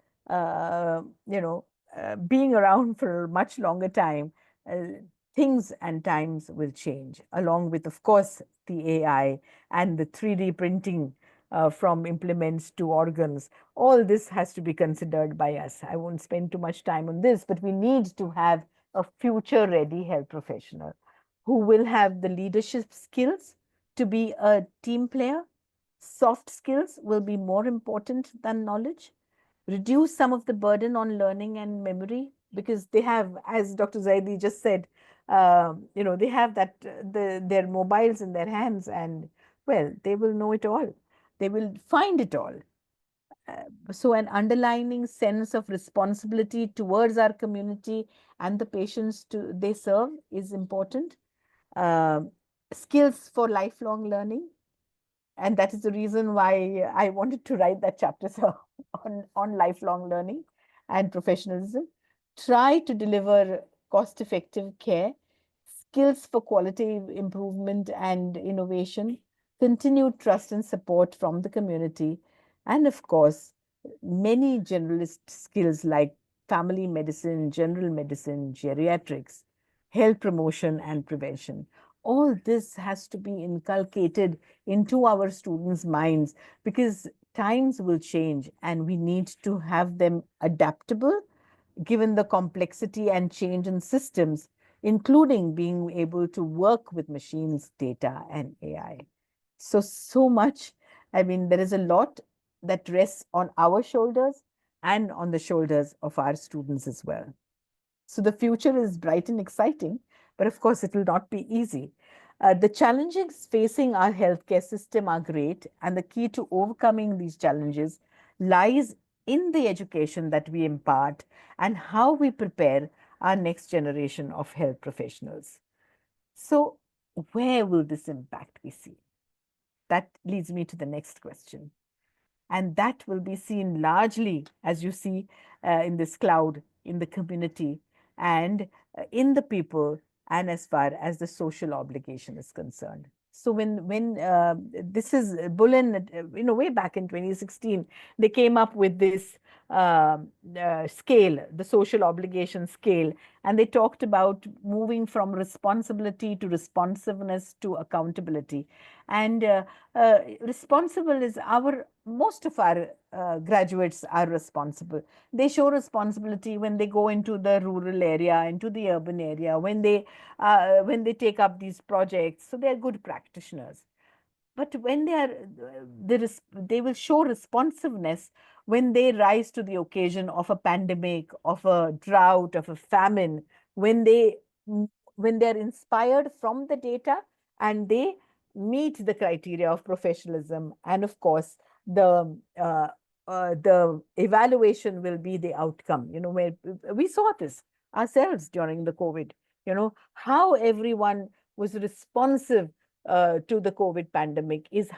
being around for a much longer time, things and times will change, along with, of course, the AI and the 3D printing from implements to organs. All this has to be considered by us. I won't spend too much time on this, but we need to have a future-ready health professional who will have the leadership skills to be a team player. Soft skills will be more important than knowledge. Reduce some of the burden on learning and memory, because they have, as Dr. Zaidi just said, they have that their mobiles in their hands, and well, they will know it all. They will find it all. So an underlining sense of responsibility towards our community and the patients they serve is important. Uh, Skills for lifelong learning. And that is the reason why I wanted to write that chapter on lifelong learning and professionalism. Try to deliver cost-effective care, skills for quality improvement and innovation, continued trust and support from the community, and of course, many generalist skills like family medicine, general medicine, geriatrics, health promotion and prevention. All this has to be inculcated into our students' minds, because times will change and we need to have them adaptable given the complexity and change in systems, including being able to work with machines, data, and AI. So much. I mean, there is a lot that rests on our shoulders and on the shoulders of our students as well. So the future is bright and exciting, but of course, it will not be easy. The challenges facing our healthcare system are great, and the key to overcoming these challenges lies in the education that we impart and how we prepare our next generation of health professionals. So, where will this impact be seen? That leads me to the next question. And that will be seen largely, as you see in this cloud, in the community and in the people, and as far as the social obligation is concerned. So when this is Bullen, way back in 2016, they came up with this scale, the social obligation scale, and they talked about moving from responsibility to responsiveness to accountability. And responsible is our most of our graduates are responsible. They show responsibility when they go into the rural area, into the urban area, when they take up these projects. So they're good practitioners. But when they will show responsiveness when they rise to the occasion of a pandemic, of a drought, of a famine, when they when they're inspired from the data and they meet the criteria of professionalism. And of course, the evaluation will be the outcome. Where we saw this ourselves during the COVID. How everyone was responsive to the COVID pandemic is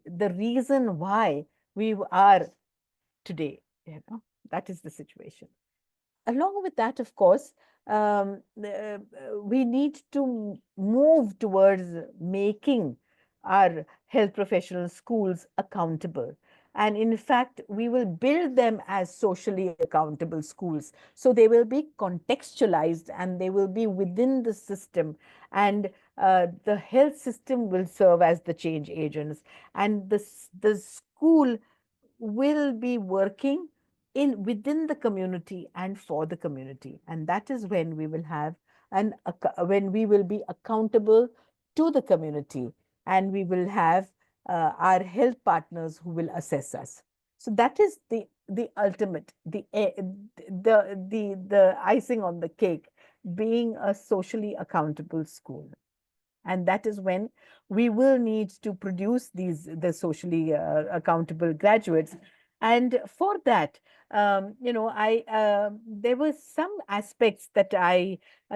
the reason why we are today. That is the situation. Along with that, of course, we need to move towards making our health professional schools accountable. And in fact, we will build them as socially accountable schools. So they will be contextualized and they will be within the system. And the health system will serve as the change agents. And the school will be working within the community and for the community. And that is when we will have when we will be accountable to the community, and we will have our health partners who will assess us. So that is the ultimate, the icing on the cake, being a socially accountable school. And that is when we will need to produce the socially accountable graduates. And for that, I there were some aspects that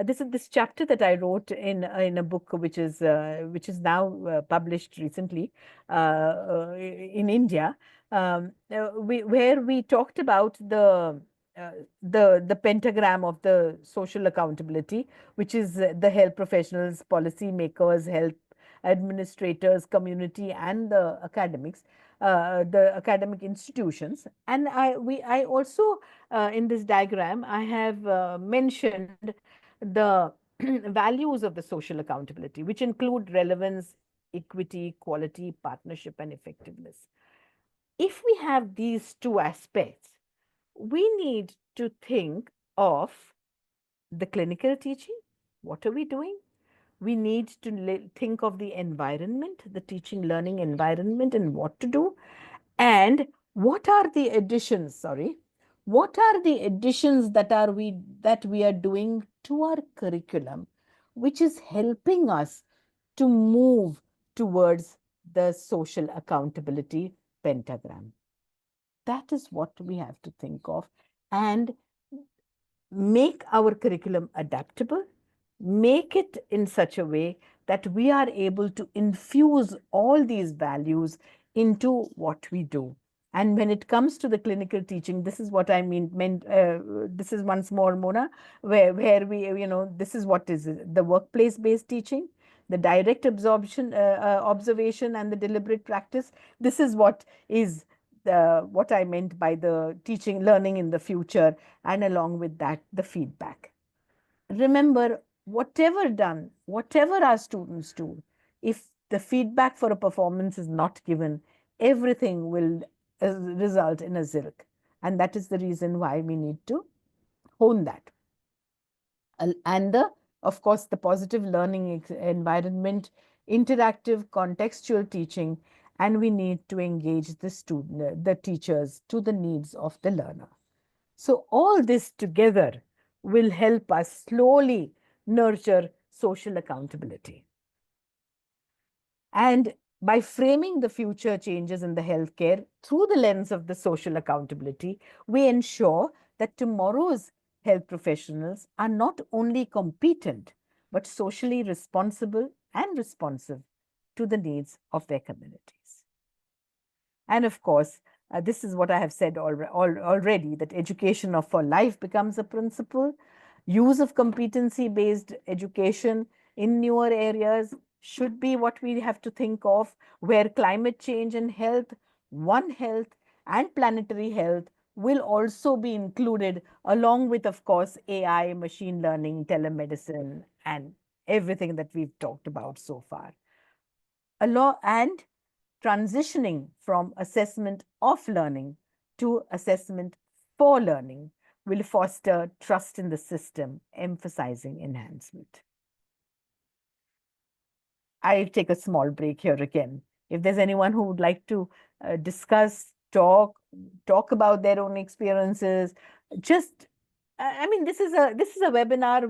this chapter that I wrote in a book which is now published recently in India, where we talked about the pentagram of the social accountability, which is the health professionals, policy makers, health administrators, community, and the academics, the academic institutions. And I also in this diagram I have mentioned the values of the social accountability, which include relevance, equity, quality, partnership, and effectiveness. If we have these two aspects, we need to think of the clinical teaching. What are we doing? We need to think of the environment, the teaching learning environment, and what to do. And what are the additions, what are the additions that we are doing to our curriculum, which is helping us to move towards the social accountability pentagram. That is what we have to think of, and make our curriculum adaptable, make it in such a way that we are able to infuse all these values into what we do. And when it comes to the clinical teaching, this is what I this is once more, Mona, where we, this is what is the workplace-based teaching, the direct observation and the deliberate practice. This is what is what I meant by the teaching, learning in the future, and along with that, the feedback. Remember, whatever our students do, if the feedback for a performance is not given, everything will result in a zilk. And that is the reason why we need to hone that. And of course, the positive learning environment, interactive contextual teaching, and we need to engage the teachers to the needs of the learner. So all this together will help us slowly nurture social accountability. And by framing the future changes in the healthcare through the lens of the social accountability, we ensure that tomorrow's health professionals are not only competent, but socially responsible and responsive to the needs of their communities. And of course, this is what I have said already, that education for life becomes a principle. Use of competency-based education in newer areas should be what we have to think of, where climate change and health, One Health, and planetary health will also be included, along with, of course, AI, machine learning, telemedicine, and everything that we've talked about so far. And transitioning from assessment of learning to assessment for learning will foster trust in the system, emphasizing enhancement. I'll take a small break here again. If there's anyone who would like to discuss, talk about their own experiences, just I mean, this is a webinar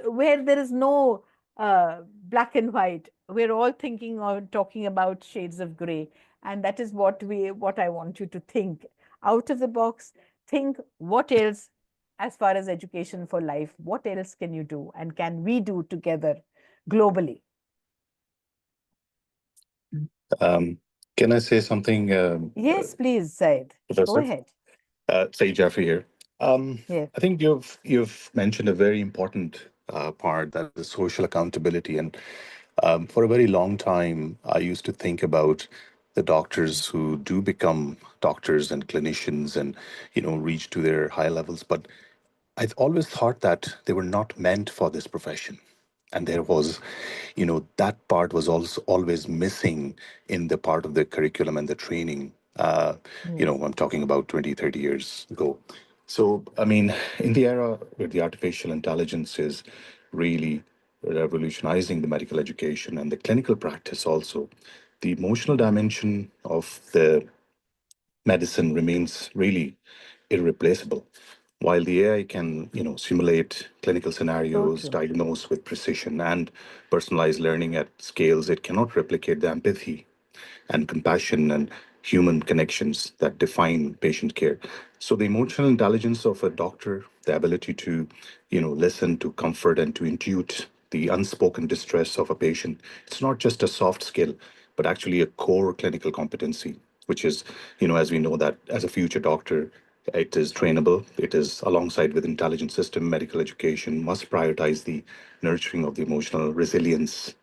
where there is no black and white. We're all thinking or talking about shades of gray, and that is what I want you to think out of the box. Think what else, as far as education for life, what else can you do, and can we do together globally? Can I say something? Yes, please, Zaid. Go ahead. Said Jaffe here. Yeah. I think you've mentioned a very important part, that is social accountability. And for a very long time, I used to think about the doctors who do become doctors and clinicians and reach to their high levels. But I've always thought that they were not meant for this profession. And there was, that part was also always missing in the part of the curriculum and the training. I'm talking about 20, 30 years ago. So, I mean, in the era where the artificial intelligence is really revolutionizing the medical education and the clinical practice also, the emotional dimension of the medicine remains really irreplaceable. While the AI can, simulate clinical scenarios, true. diagnose with precision, and personalize learning at scales, it cannot replicate the empathy and compassion and human connections that define patient care. So the emotional intelligence of a doctor, the ability to, listen, to comfort, and to intuit the unspoken distress of a patient, it's not just a soft skill, but actually a core clinical competency, which is, as we know that as a future doctor, it is trainable. It is alongside with intelligent system. Medical education must prioritize the nurturing of the emotional resilience.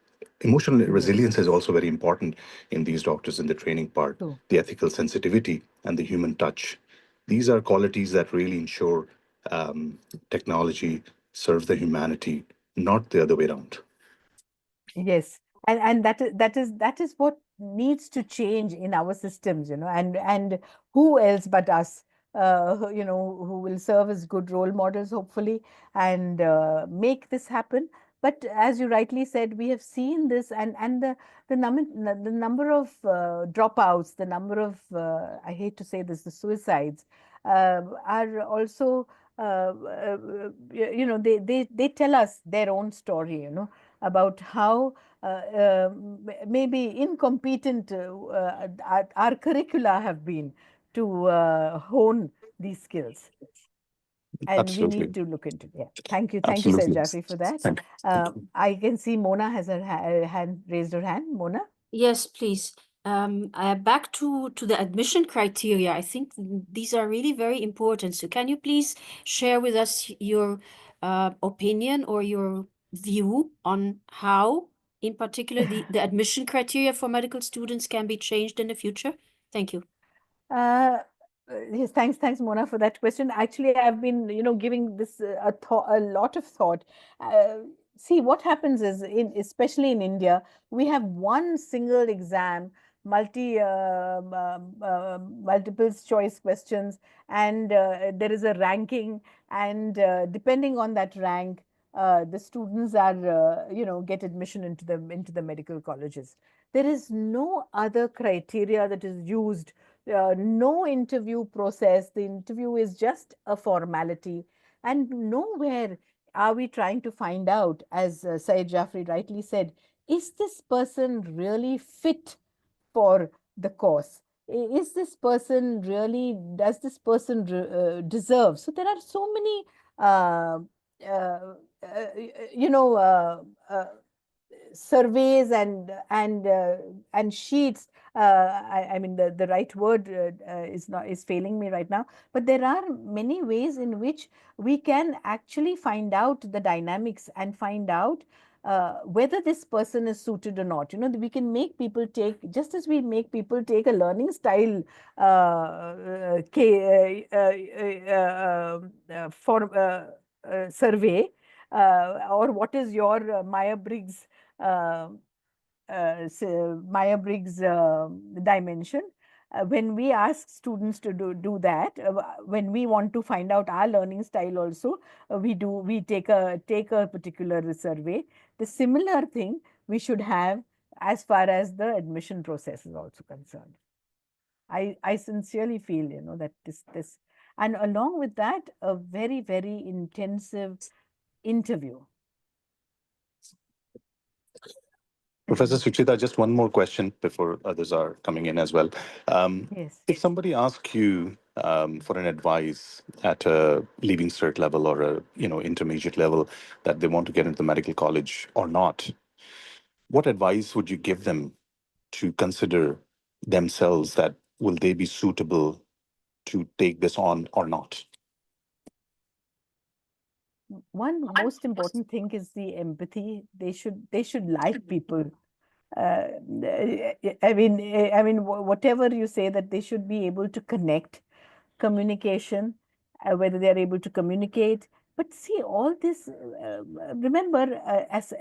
Emotional resilience is also very important in these doctors in the training part, True. the ethical sensitivity and the human touch. These are qualities that really ensure technology serves the humanity, not the other way around. Yes, and that is what needs to change in our systems, and who else but us, who will serve as good role models, hopefully, and make this happen. But as you rightly said, we have seen this, and the number of dropouts, the number of I hate to say this, the suicides, are also they tell us their own story, about how maybe incompetent our curricula have been to hone these skills. And we Absolutely. need to look into it. Yeah. Thank you, Sir Absolutely. Jaffe, for that. Thank you. I can see Mona has her hand raised her hand. Mona? Yes, please. Back to the admission criteria. I think these are really very important. So can you please share with us your opinion or your view on how, in particular, the admission criteria for medical students can be changed in the future? Thank you. Yes, thanks, Mona, for that question. Actually, I've been, giving this a lot of thought. See, what happens is, especially in India, we have one single exam, multiple choice questions, and there is a ranking, and depending on that rank, the students are, get admission into the medical colleges. There is no other criteria that is used, no interview process. The interview is just a formality, and nowhere are we trying to find out, as Syed Jafri rightly said, is this person really fit for the course? Is this person really, does this person deserve? So there are so many, uh, uh, you know, surveys and sheets. I mean, the right word is failing me right now. But there are many ways in which we can actually find out the dynamics and find out whether this person is suited or not. We can make people take, just as we make people take a learning style survey, or what is your Myers-Briggs Myers-Briggs dimension. When we ask students to do that, when we want to find out our learning style also, we take a particular survey. The similar thing we should have as far as the admission process is also concerned. I sincerely feel, that this, and along with that, a very, very intensive interview. Professor Sucheta, just one more question before others are coming in as well. Yes. If somebody asks you for an advice at a leaving cert level or a intermediate level that they want to get into the medical college or not, what advice would you give them to consider themselves, that will they be suitable to take this on or not? One most important thing is the empathy. They should like people. I mean, whatever you say, that they should be able to connect, communication, whether they are able to communicate. But see, all this, remember,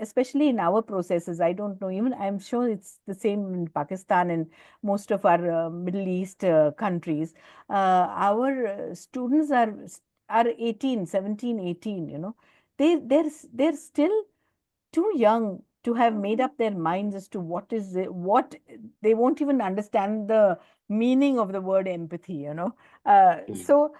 especially in our processes, I don't know, even I'm sure it's the same in Pakistan and most of our Middle East countries. Our students are 18, 17, 18, they're still too young to have made up their minds as to what they won't even understand the meaning of the word empathy. So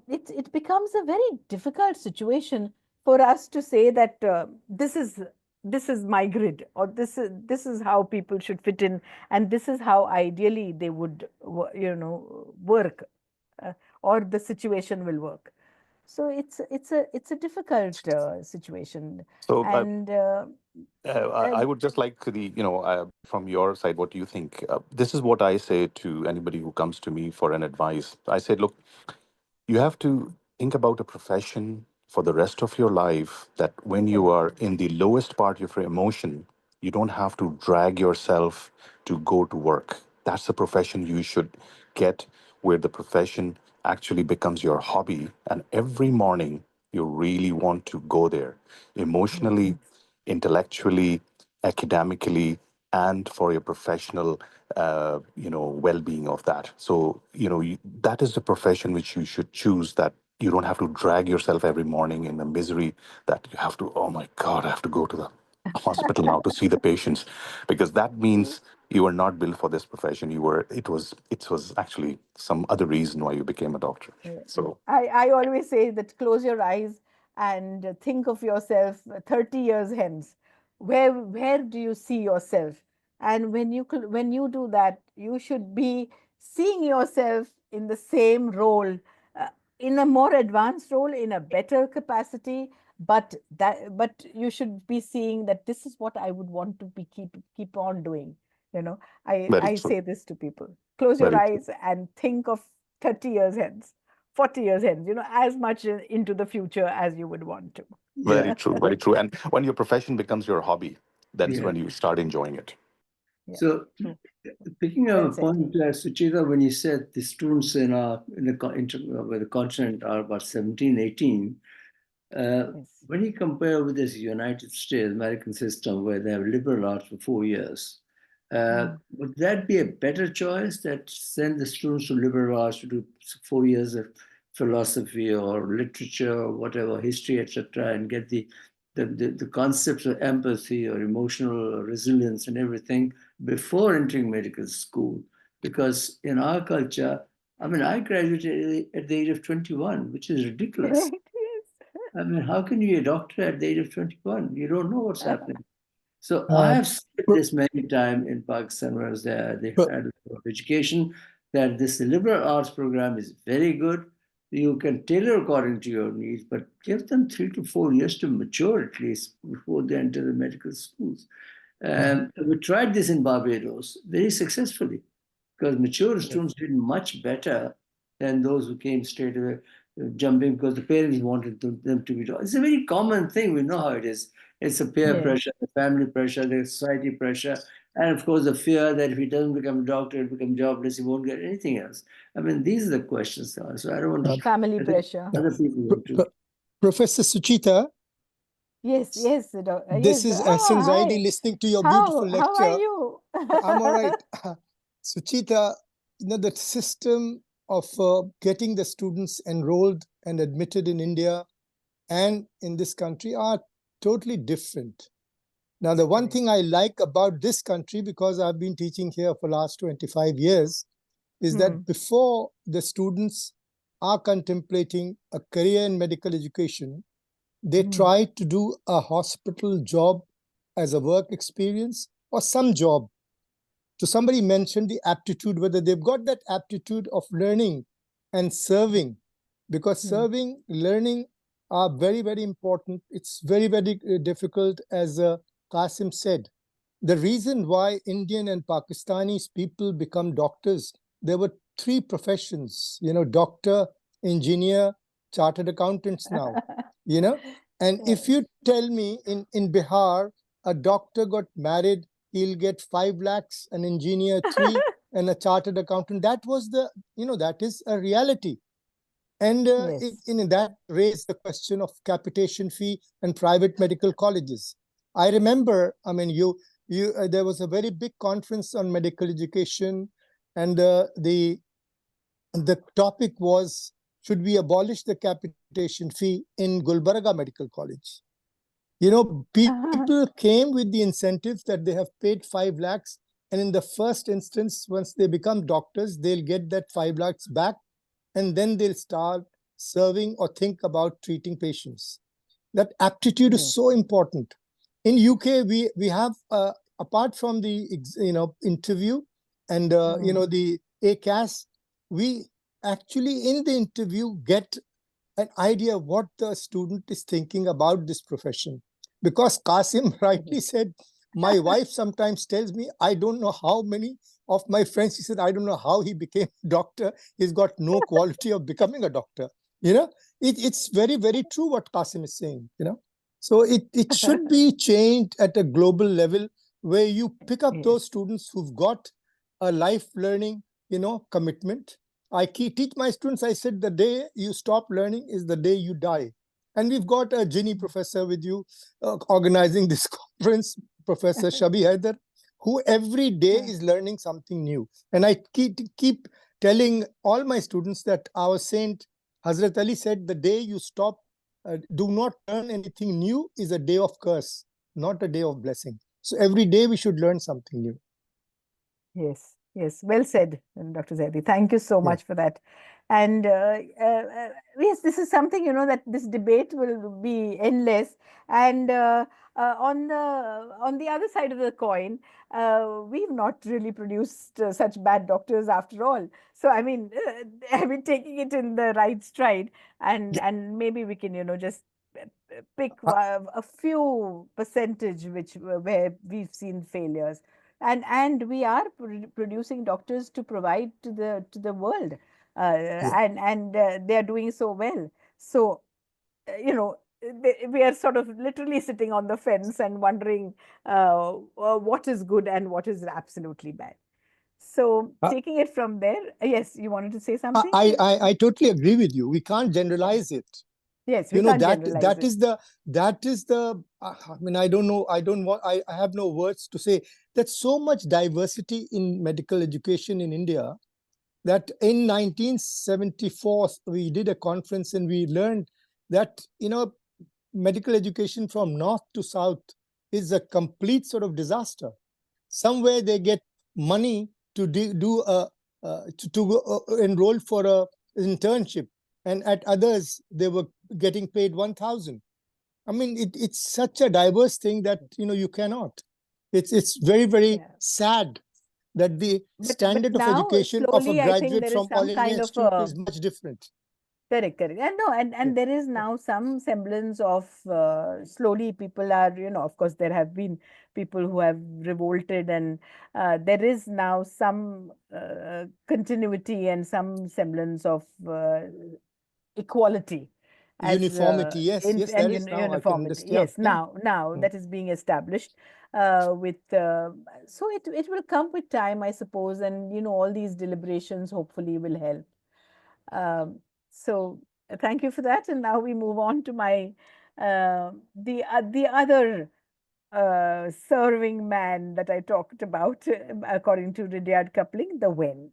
it becomes a very difficult situation for us to say that this is my grid, or this is how people should fit in, and this is how ideally they would work, or the situation will work. So it's a difficult situation, So and I would just like from your side, what do you think? This is what I say to anybody who comes to me for an advice. I said, look, you have to think about a profession for the rest of your life, that when you are in the lowest part of your emotion, you don't have to drag yourself to go to work. That's a profession you should get, where the profession actually becomes your hobby. And every morning, you really want to go there emotionally, intellectually, academically, and for your professional, well-being of that. So, that is the profession which you should choose, that you don't have to drag yourself every morning in the misery that you have to, oh my God, I have to go to the hospital now to see the patients, because that means you were not built for this profession. It was actually some other reason why you became a doctor. So I always say that close your eyes and think of yourself 30 years hence. Where do you see yourself? And when you do that, you should be seeing yourself in the same role, in a more advanced role, in a better capacity. But you should be seeing that this is what I would want to be keep on doing. very I true. say this to people. Close your Very true. eyes and think of 30 years hence, 40 years hence, as much into the future as you would want to. Very Yeah. true. Very true. And when your profession becomes your hobby, that's Yeah. when you start enjoying it. Yeah, So, true. picking up Well a said. point, Sucheta, when you said the students where the continent are about 17, 18, Yes. when you compare with this United States American system where they have liberal arts for 4 years, would that be a better choice, that send the students to liberal arts to do 4 years of philosophy or literature or whatever, history, etc., and get the concepts of empathy or emotional resilience and everything before entering medical school? Because in our culture, I mean, I graduated at the age of 21, which is ridiculous. Right, yes. I mean, how can you be a doctor at the age of 21? You don't know what's happening. So I have said this many times in Pakistan when I was there, the head of education, that this liberal arts program is very good. You can tailor according to your needs, but give them 3 to 4 years to mature at least before they enter the medical schools. We tried this in Barbados very successfully, because mature students did much better than those who came straight away jumping because the parents wanted them to be taught. It's a very common thing. We know how it is. It's a peer Yes. pressure, the family pressure, the society pressure, and of course the fear that if he doesn't become a doctor, he'll become jobless, he won't get anything else. I mean, these are the questions. So I don't want to. Family pressure. Other people want to. Professor Sucheta, Yes, yes, This yes. is Oh, Zaidi hi. listening to your beautiful How are lecture. you? I'm all right. Sucheta, the system of getting the students enrolled and admitted in India and in this country are totally different. Now, the one thing I like about this country, because I've been teaching here for last 25 years, is that before the students are contemplating a career in medical education, they try to do a hospital job as a work experience or some job. So somebody mentioned the aptitude, whether they've got that aptitude of learning and serving, because serving, learning are very, very important. It's very, very difficult, as Qasim said. The reason why Indian and Pakistanis people become doctors, there were three professions, doctor, engineer, chartered accountants now, you know. And if you tell me in Bihar, a doctor got married, he'll get 5 lakhs, an engineer 3, and a chartered accountant. That was that is a reality. And that raised the question of capitation fee and private medical colleges. I remember, I mean, there was a very big conference on medical education, and the topic was, should we abolish the capitation fee in Gulbarga Medical College? People came with the incentive that they have paid 5 lakhs, and in the first instance, once they become doctors, they'll get that 5 lakhs back, and then they'll start serving or think about treating patients. That aptitude is so important. In UK, we have apart from the interview and the ACAS, we actually in the interview get an idea of what the student is thinking about this profession. Because Qasim rightly said, my wife sometimes tells me, I don't know how many of my friends, she said, I don't know how he became a doctor. He's got no quality of becoming a doctor. It's very, very true what Qasim is saying, So it should be changed at a global level, where you pick up those students who've got a life learning, commitment. I teach my students, I said, the day you stop learning is the day you die. And we've got a Ginny professor with you organizing this conference, Professor Shabih, who every day is learning something new. And I keep telling all my students that our saint Hazrat Ali said, the day you stop, do not learn anything new, is a day of curse, not a day of blessing. So every day we should learn something new. Yes, yes, well said, Dr. Zaidi. Thank you so much for that. And yes, this is something, that this debate will be endless. And on the other side of the coin, we've not really produced such bad doctors after all. So I mean, taking it in the right stride, and maybe we can, just pick a few percentage where we've seen failures, and we are producing doctors to provide to the world, and they are doing so well. So we are sort of literally sitting on the fence and wondering what is good and what is absolutely bad. So taking it from there, yes, you wanted to say something? I totally agree with you. We can't generalize it. Yes, we can't generalize that it. is the I mean, I don't know, I have no words to say. There's so much diversity in medical education in India that in 1974 we did a conference and we learned that medical education from north to south is a complete sort of disaster. Somewhere they get money to enroll for a internship, and at others they were getting paid 1,000. I mean, it's such a diverse thing that you cannot. It's very, very sad that the standard of now, education of a slowly, I think graduate there is from All some India kind of Institute is much different. correct. And no, and there is now some semblance of slowly people are, of course, there have been people who have revolted, and there is now some continuity and some semblance of equality as Uniformity, yes, there is now, I can uniformity. understand. Yes, now that is being established with so it will come with time, I suppose, and all these deliberations hopefully will help. So thank you for that. And now we move on to my the other serving man that I talked about, according to Rudyard Kipling, the when.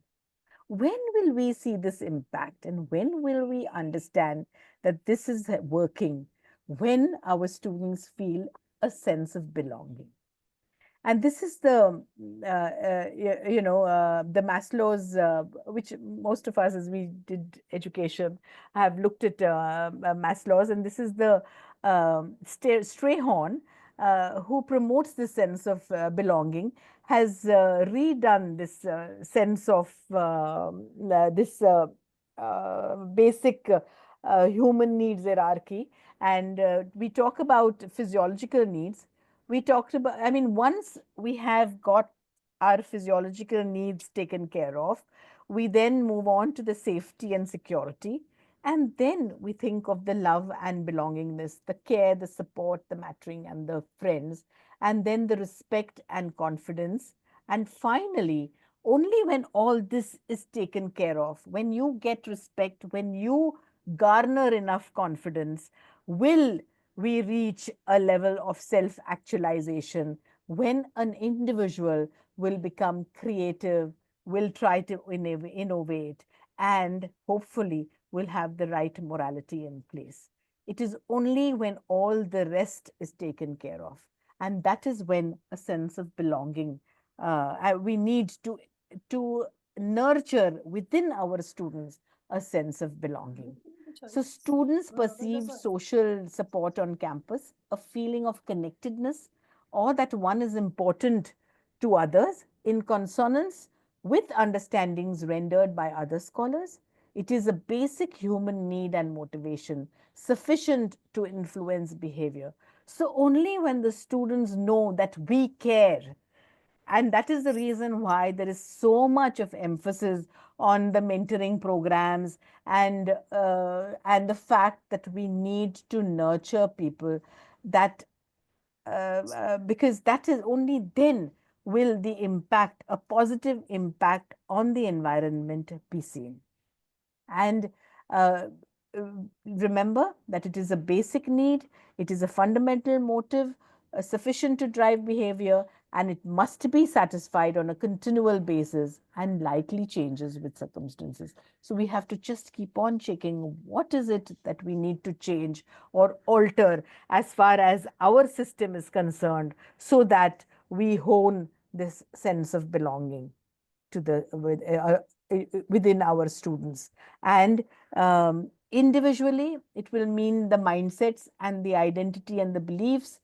When will we see this impact, and when will we understand that this is working? When our students feel a sense of belonging. And this is the, the Maslow's, which most of us, as we did education, have looked at Maslow's, and this is the Strayhorn, who promotes this sense of belonging, has redone this sense of this basic human needs hierarchy. And we talk about physiological needs. We talked about, I mean, once we have got our physiological needs taken care of, we then move on to the safety and security. And then we think of the love and belongingness, the care, the support, the mattering, and the friends, and then the respect and confidence. And finally, only when all this is taken care of, when you get respect, when you garner enough confidence, will we reach a level of self-actualization, when an individual will become creative, will try to innovate, and hopefully will have the right morality in place. It is only when all the rest is taken care of. And that is when a sense of belonging, we need to nurture within our students a sense of belonging. So students perceive social support on campus, a feeling of connectedness, or that one is important to others in consonance with understandings rendered by other scholars. It is a basic human need and motivation sufficient to influence behavior. So only when the students know that we care, and that is the reason why there is so much of emphasis on the mentoring programs, and the fact that we need to nurture people, that because that is only then will the impact, a positive impact on the environment, be seen. And uh, remember that it is a basic need, it is a fundamental motive sufficient to drive behavior, and it must be satisfied on a continual basis and likely changes with circumstances. So we have to just keep on checking what is it that we need to change or alter as far as our system is concerned, so that we hone this sense of belonging to the within our students. And individually, it will mean the mindsets and the identity and the beliefs.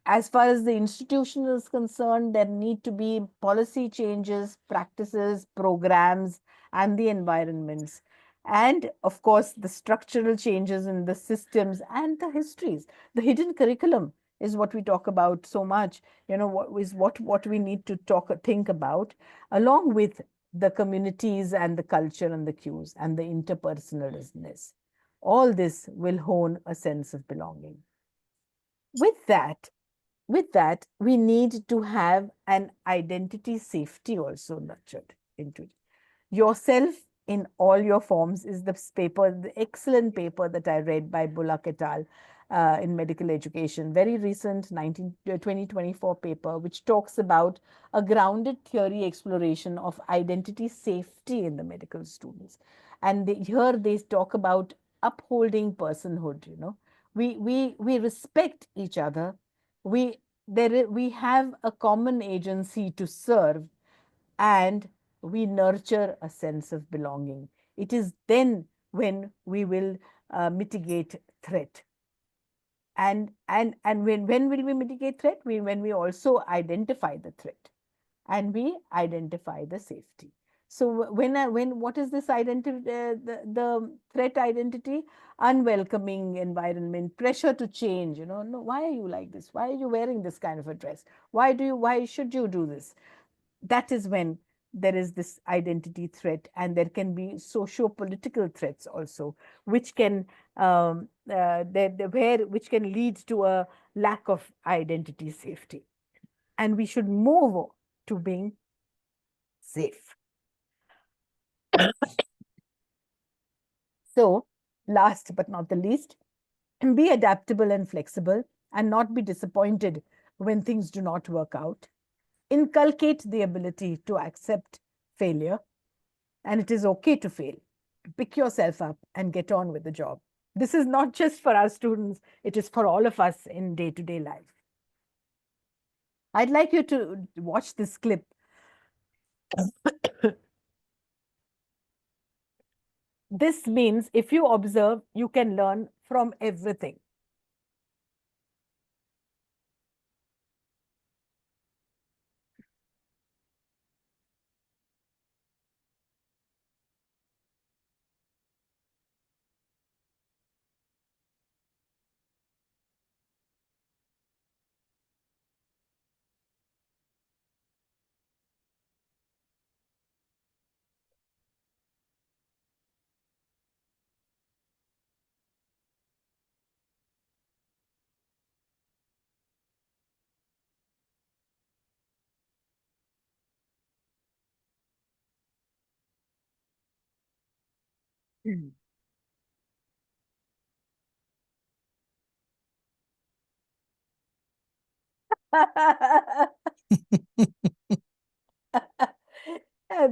As far as the institution is concerned, there need to be policy changes, practices, programs, and the environments. And of course, the structural changes in the systems and the histories. The hidden curriculum is what we talk about so much. What we need to think about, along with the communities and the culture and the cues and the interpersonalness. All this will hone a sense of belonging. With that, we need to have an identity safety also nurtured into it. Yourself in all your forms is the excellent paper that I read by Bullock et al. In medical education, very recent 2024 paper, which talks about a grounded theory exploration of identity safety in the medical students. And here they talk about upholding personhood. We respect each other. We have a common agency to serve, and we nurture a sense of belonging. It is then when we will mitigate threat. And when will we mitigate threat? When we also identify the threat and we identify the safety. So what is this identity? The threat identity: unwelcoming environment, pressure to change. No, why are you like this? Why are you wearing this kind of a dress? Why should you do this? That is when there is this identity threat, and there can be socio-political threats also, which can which can lead to a lack of identity safety. And we should move to being safe. So, last but not the least, Be adaptable and flexible and not be disappointed when things do not work out. Inculcate the ability to accept failure, and it is okay to fail. Pick yourself up and get on with the job. This is not just for our students, it is for all of us in day-to-day life. I'd like you to watch this clip. This means if you observe, you can learn from everything.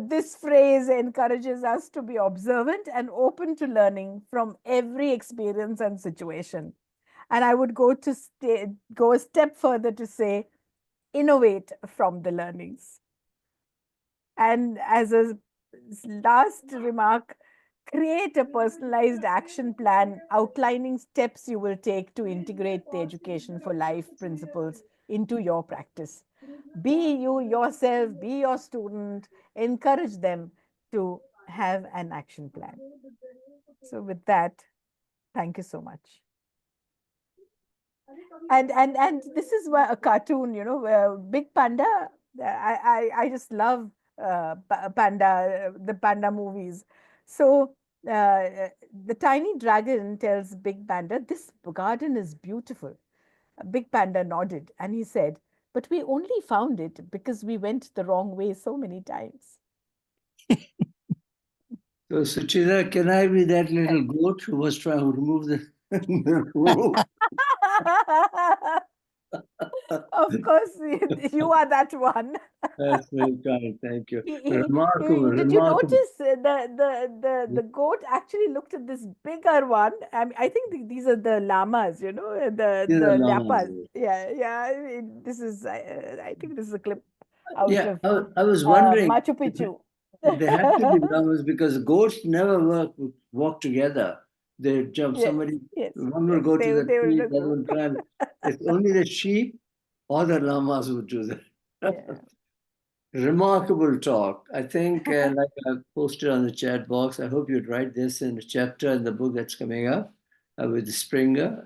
This phrase encourages us to be observant and open to learning from every experience and situation. And I would go a step further to say, innovate from the learnings. And as a last remark, create a personalized action plan outlining steps you will take to integrate the education for life principles into your practice. Be you yourself, be your student, encourage them to have an action plan. So with that, thank you so much. And this is where a cartoon, you know, where Big Panda. I just love the panda movies. So the tiny dragon tells Big Panda, "This garden is beautiful." Big Panda nodded and he said, "But we only found it because we went the wrong way so many times." So, Sucheta, can I be that little goat who was trying to remove the rope? Of course, you are that one. That's very kind. Thank you. Did Remarkable. you notice the goat actually looked at this bigger one? I think these are the llamas, you know, These are the llamas. llamas. Yeah. This is I think this is a clip out Yeah, of I was wondering Machu Picchu. they have to be llamas because goats never walk together. They jump. Yes, Somebody, yes, one will yes. go to the They tree, will the other go. will climb. It's only the sheep or the llamas who do that. Yeah. Remarkable talk. I think, like I posted on the chat box, I hope you'd write this in a chapter in the book that's coming up with Springer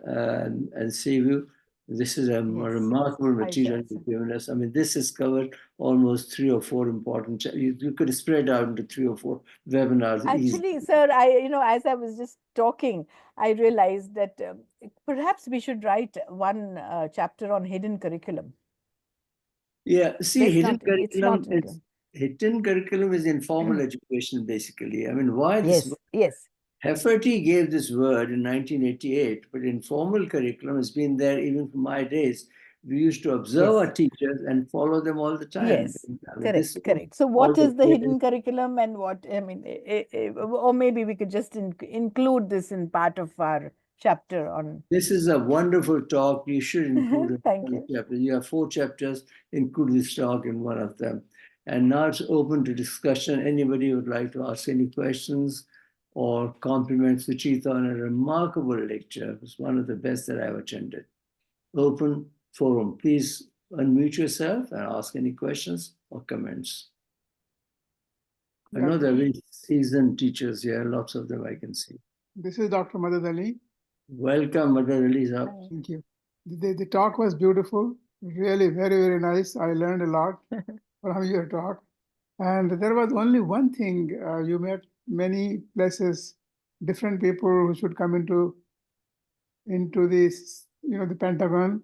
and Seaview. This is a remarkable material you've given us. I mean, this has covered almost 3 or 4 important. You could spread out into 3 or 4 webinars easily. Actually, sir, as I was just talking, I realized that perhaps we should write one chapter on hidden curriculum. Yeah, see, It's not hidden curriculum is informal education, basically. I mean, why this? Yes. Hefferty gave this word in 1988, but informal curriculum has been there even from my days. We used to observe our teachers and follow them all the time. Yes, I mean, correct. So what is the hidden curriculum and what, I mean, or maybe we could just include this in part of our chapter on. This is a wonderful talk. You should include it. Thank you. Chapter. You have 4 chapters, include this talk in one of them. And now it's open to discussion. Anybody would like to ask any questions or compliment Sucheta on a remarkable lecture. It was one of the best that I've attended. Open forum. Please unmute yourself and ask any questions or comments. I know there are very seasoned teachers here, lots of them I can see. This is Dr. Madad Ali. Welcome, Madad Ali. Thank you. The talk was beautiful, really very, very nice. I learned a lot from your talk. And there was only one thing, you met many places, different people who should come into this, the Pentagon,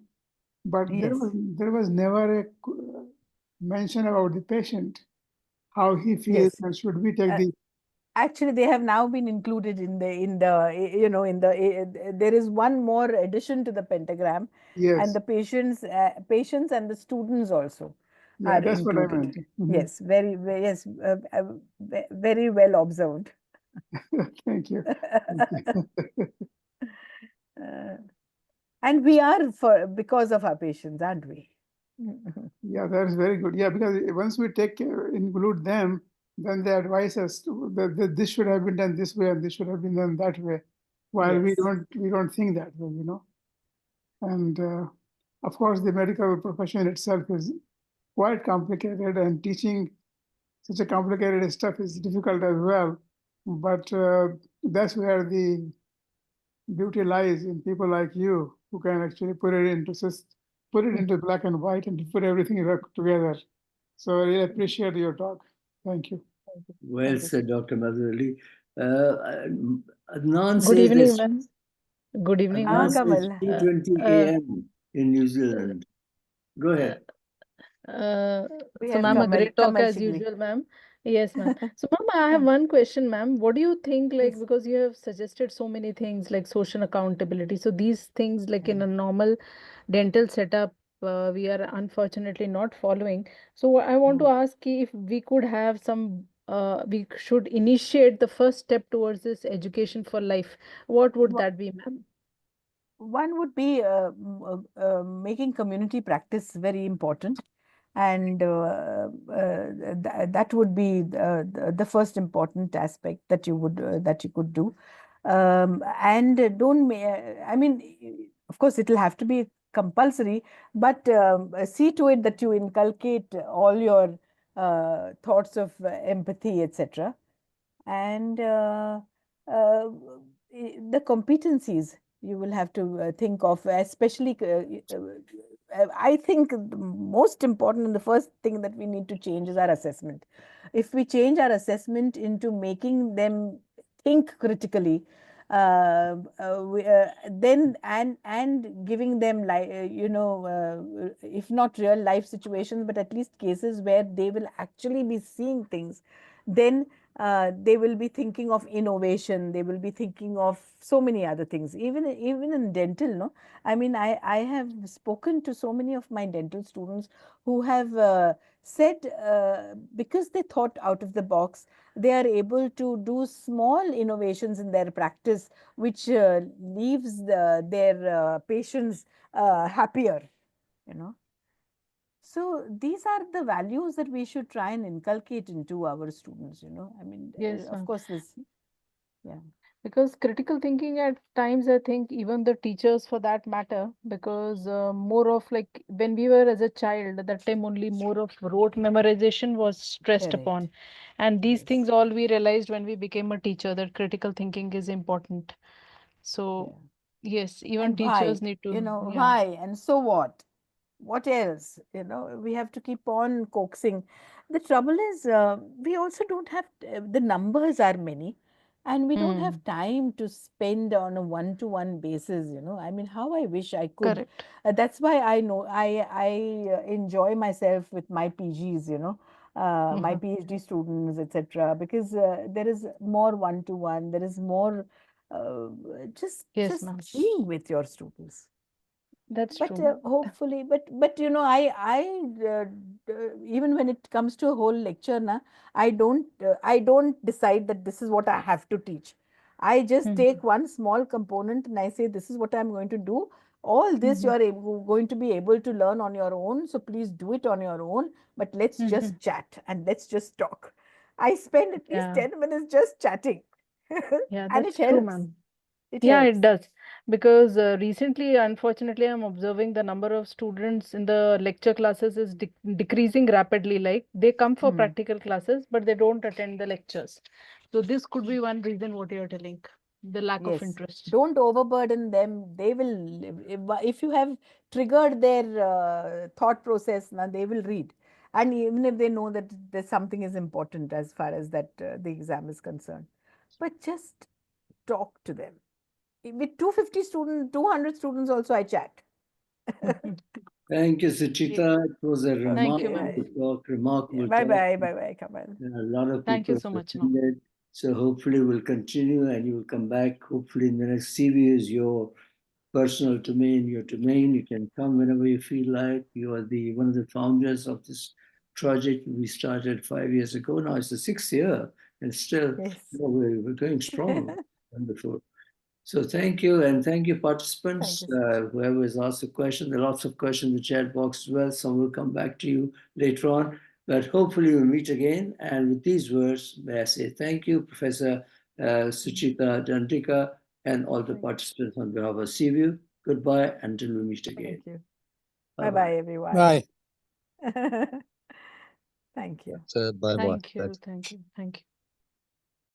but there was never a mention about the patient, how he feels, and should we take the Actually, they have now been included in the there is one more addition to the pentagram, and Yes. the patients and the students also Yeah, are that's what I included. meant. Mhm. Yes, yes, very well observed. Thank you. Thank you. Uh, and we are because of our patients, aren't we? Yeah, that's very good. Yeah, because once we include them, then they advise us that this should have been done this way and this should have been done that way, while Yes. we don't think that way, And of course, the medical profession itself is quite complicated, and teaching such a complicated stuff is difficult as well. But that's where the beauty lies in people like you who can actually put it into black and white and put everything together. So I really appreciate your talk. Thank you. Well Thank you. said, Dr. Madhurali. Adnan Good says evening, this. ma'am. Good evening, Adnan ma'am. says Kamal. 2:20 Uh, a.m. in New Zealand. Go uh, ahead. We so, have ma'am, a great talk Kamal as Shigri. usual, ma'am. Yes, ma'am. So, ma'am, I have one question, ma'am. What do you think, like, Yes. because you have suggested so many things like social accountability. So, these things, like in a normal dental setup, we are unfortunately not following. So, I want to ask if we could have we should initiate the first step towards this education for life. What would that be, ma'am? One would be making community practice very important, and that would be the first important aspect that you could do. And don't I mean, of course it will have to be compulsory, but see to it that you inculcate all your thoughts of empathy, etc. And uh, the competencies you will have to think of, especially I think the most important and the first thing that we need to change is our assessment. If we change our assessment into making them think critically, then and giving them if not real life situations, but at least cases where they will actually be seeing things, then they will be thinking of innovation. They will be thinking of so many other things, even in dental. No, I mean, I have spoken to so many of my dental students who have said, because they thought out of the box, they are able to do small innovations in their practice, which leaves their patients happier. You know. So these are the values that we should try and inculcate into our students. I mean, Yes, of ma'am. course, yeah. Because critical thinking at times, I think even the teachers for that matter, because more of like when we were as a child, at that time only more of rote memorization was stressed Correct. upon. And these Yes. things all we realized when we became a teacher that critical thinking is important. So, Yeah. yes, even And why? teachers need to, yeah. Why? And so what? What else? We have to keep on coaxing. The trouble is, we also don't have, the numbers are many, and we don't have Hmm. time to spend on a one-to-one basis. I mean, how I wish I could. Correct. That's why I know I enjoy myself with my PGs, my PhD students, etc. Because there is more one-to-one. There is more uh, Yes, just ma'am. being with your students. That's But true. hopefully, but even when it comes to a whole lecture, I don't decide that this is what I have to teach. I just Hmm. take one small component and I say, this is what I'm going to do. All this you Mhm. are going to be able to learn on your own. So please do it on your own. But let's Mhm. just chat and let's just talk. I spend at least Yeah. 10 minutes just chatting. Yeah, And it that's true, helps. ma'am. It Yeah, it helps. does. Because recently, unfortunately, I'm observing the number of students in the lecture classes is decreasing rapidly. Like they come for Hmm. practical classes, but they don't attend the lectures. So this could be one reason what you're telling, the lack of Yes, interest. don't overburden them. They will, if you have triggered their thought process, now they will read. And even if they know that there's something is important as far as that the exam is concerned, but just talk to them. With 250 students, 200 students also I chat. Mhm. Thank you, Sucheta. It was a Thank Okay. you, ma'am. remarkable talk, remarkable Bye talk. bye. Bye bye, Kamal. A lot of Thank you people so much. No. attended. So hopefully we'll continue and you will come back. Hopefully in the next CV is your personal domain, your domain. You can come whenever you feel like. You are one of the founders of this project we started 5 years ago. Now it's the 6th year and still we're going strong. Wonderful. So thank you, and thank you, participants. Whoever has asked a question, there are lots of questions in the chat box as well. Some will come back to you later on, but hopefully we'll meet again. And with these words, may I say thank you, Professor Sucheta Dandekar, and all the participants on behalf of CVU. Goodbye until we meet again. Thank you. Bye-bye, everyone. Bye. Thank you. Bye-bye. Thank you. Thank you. Thank you.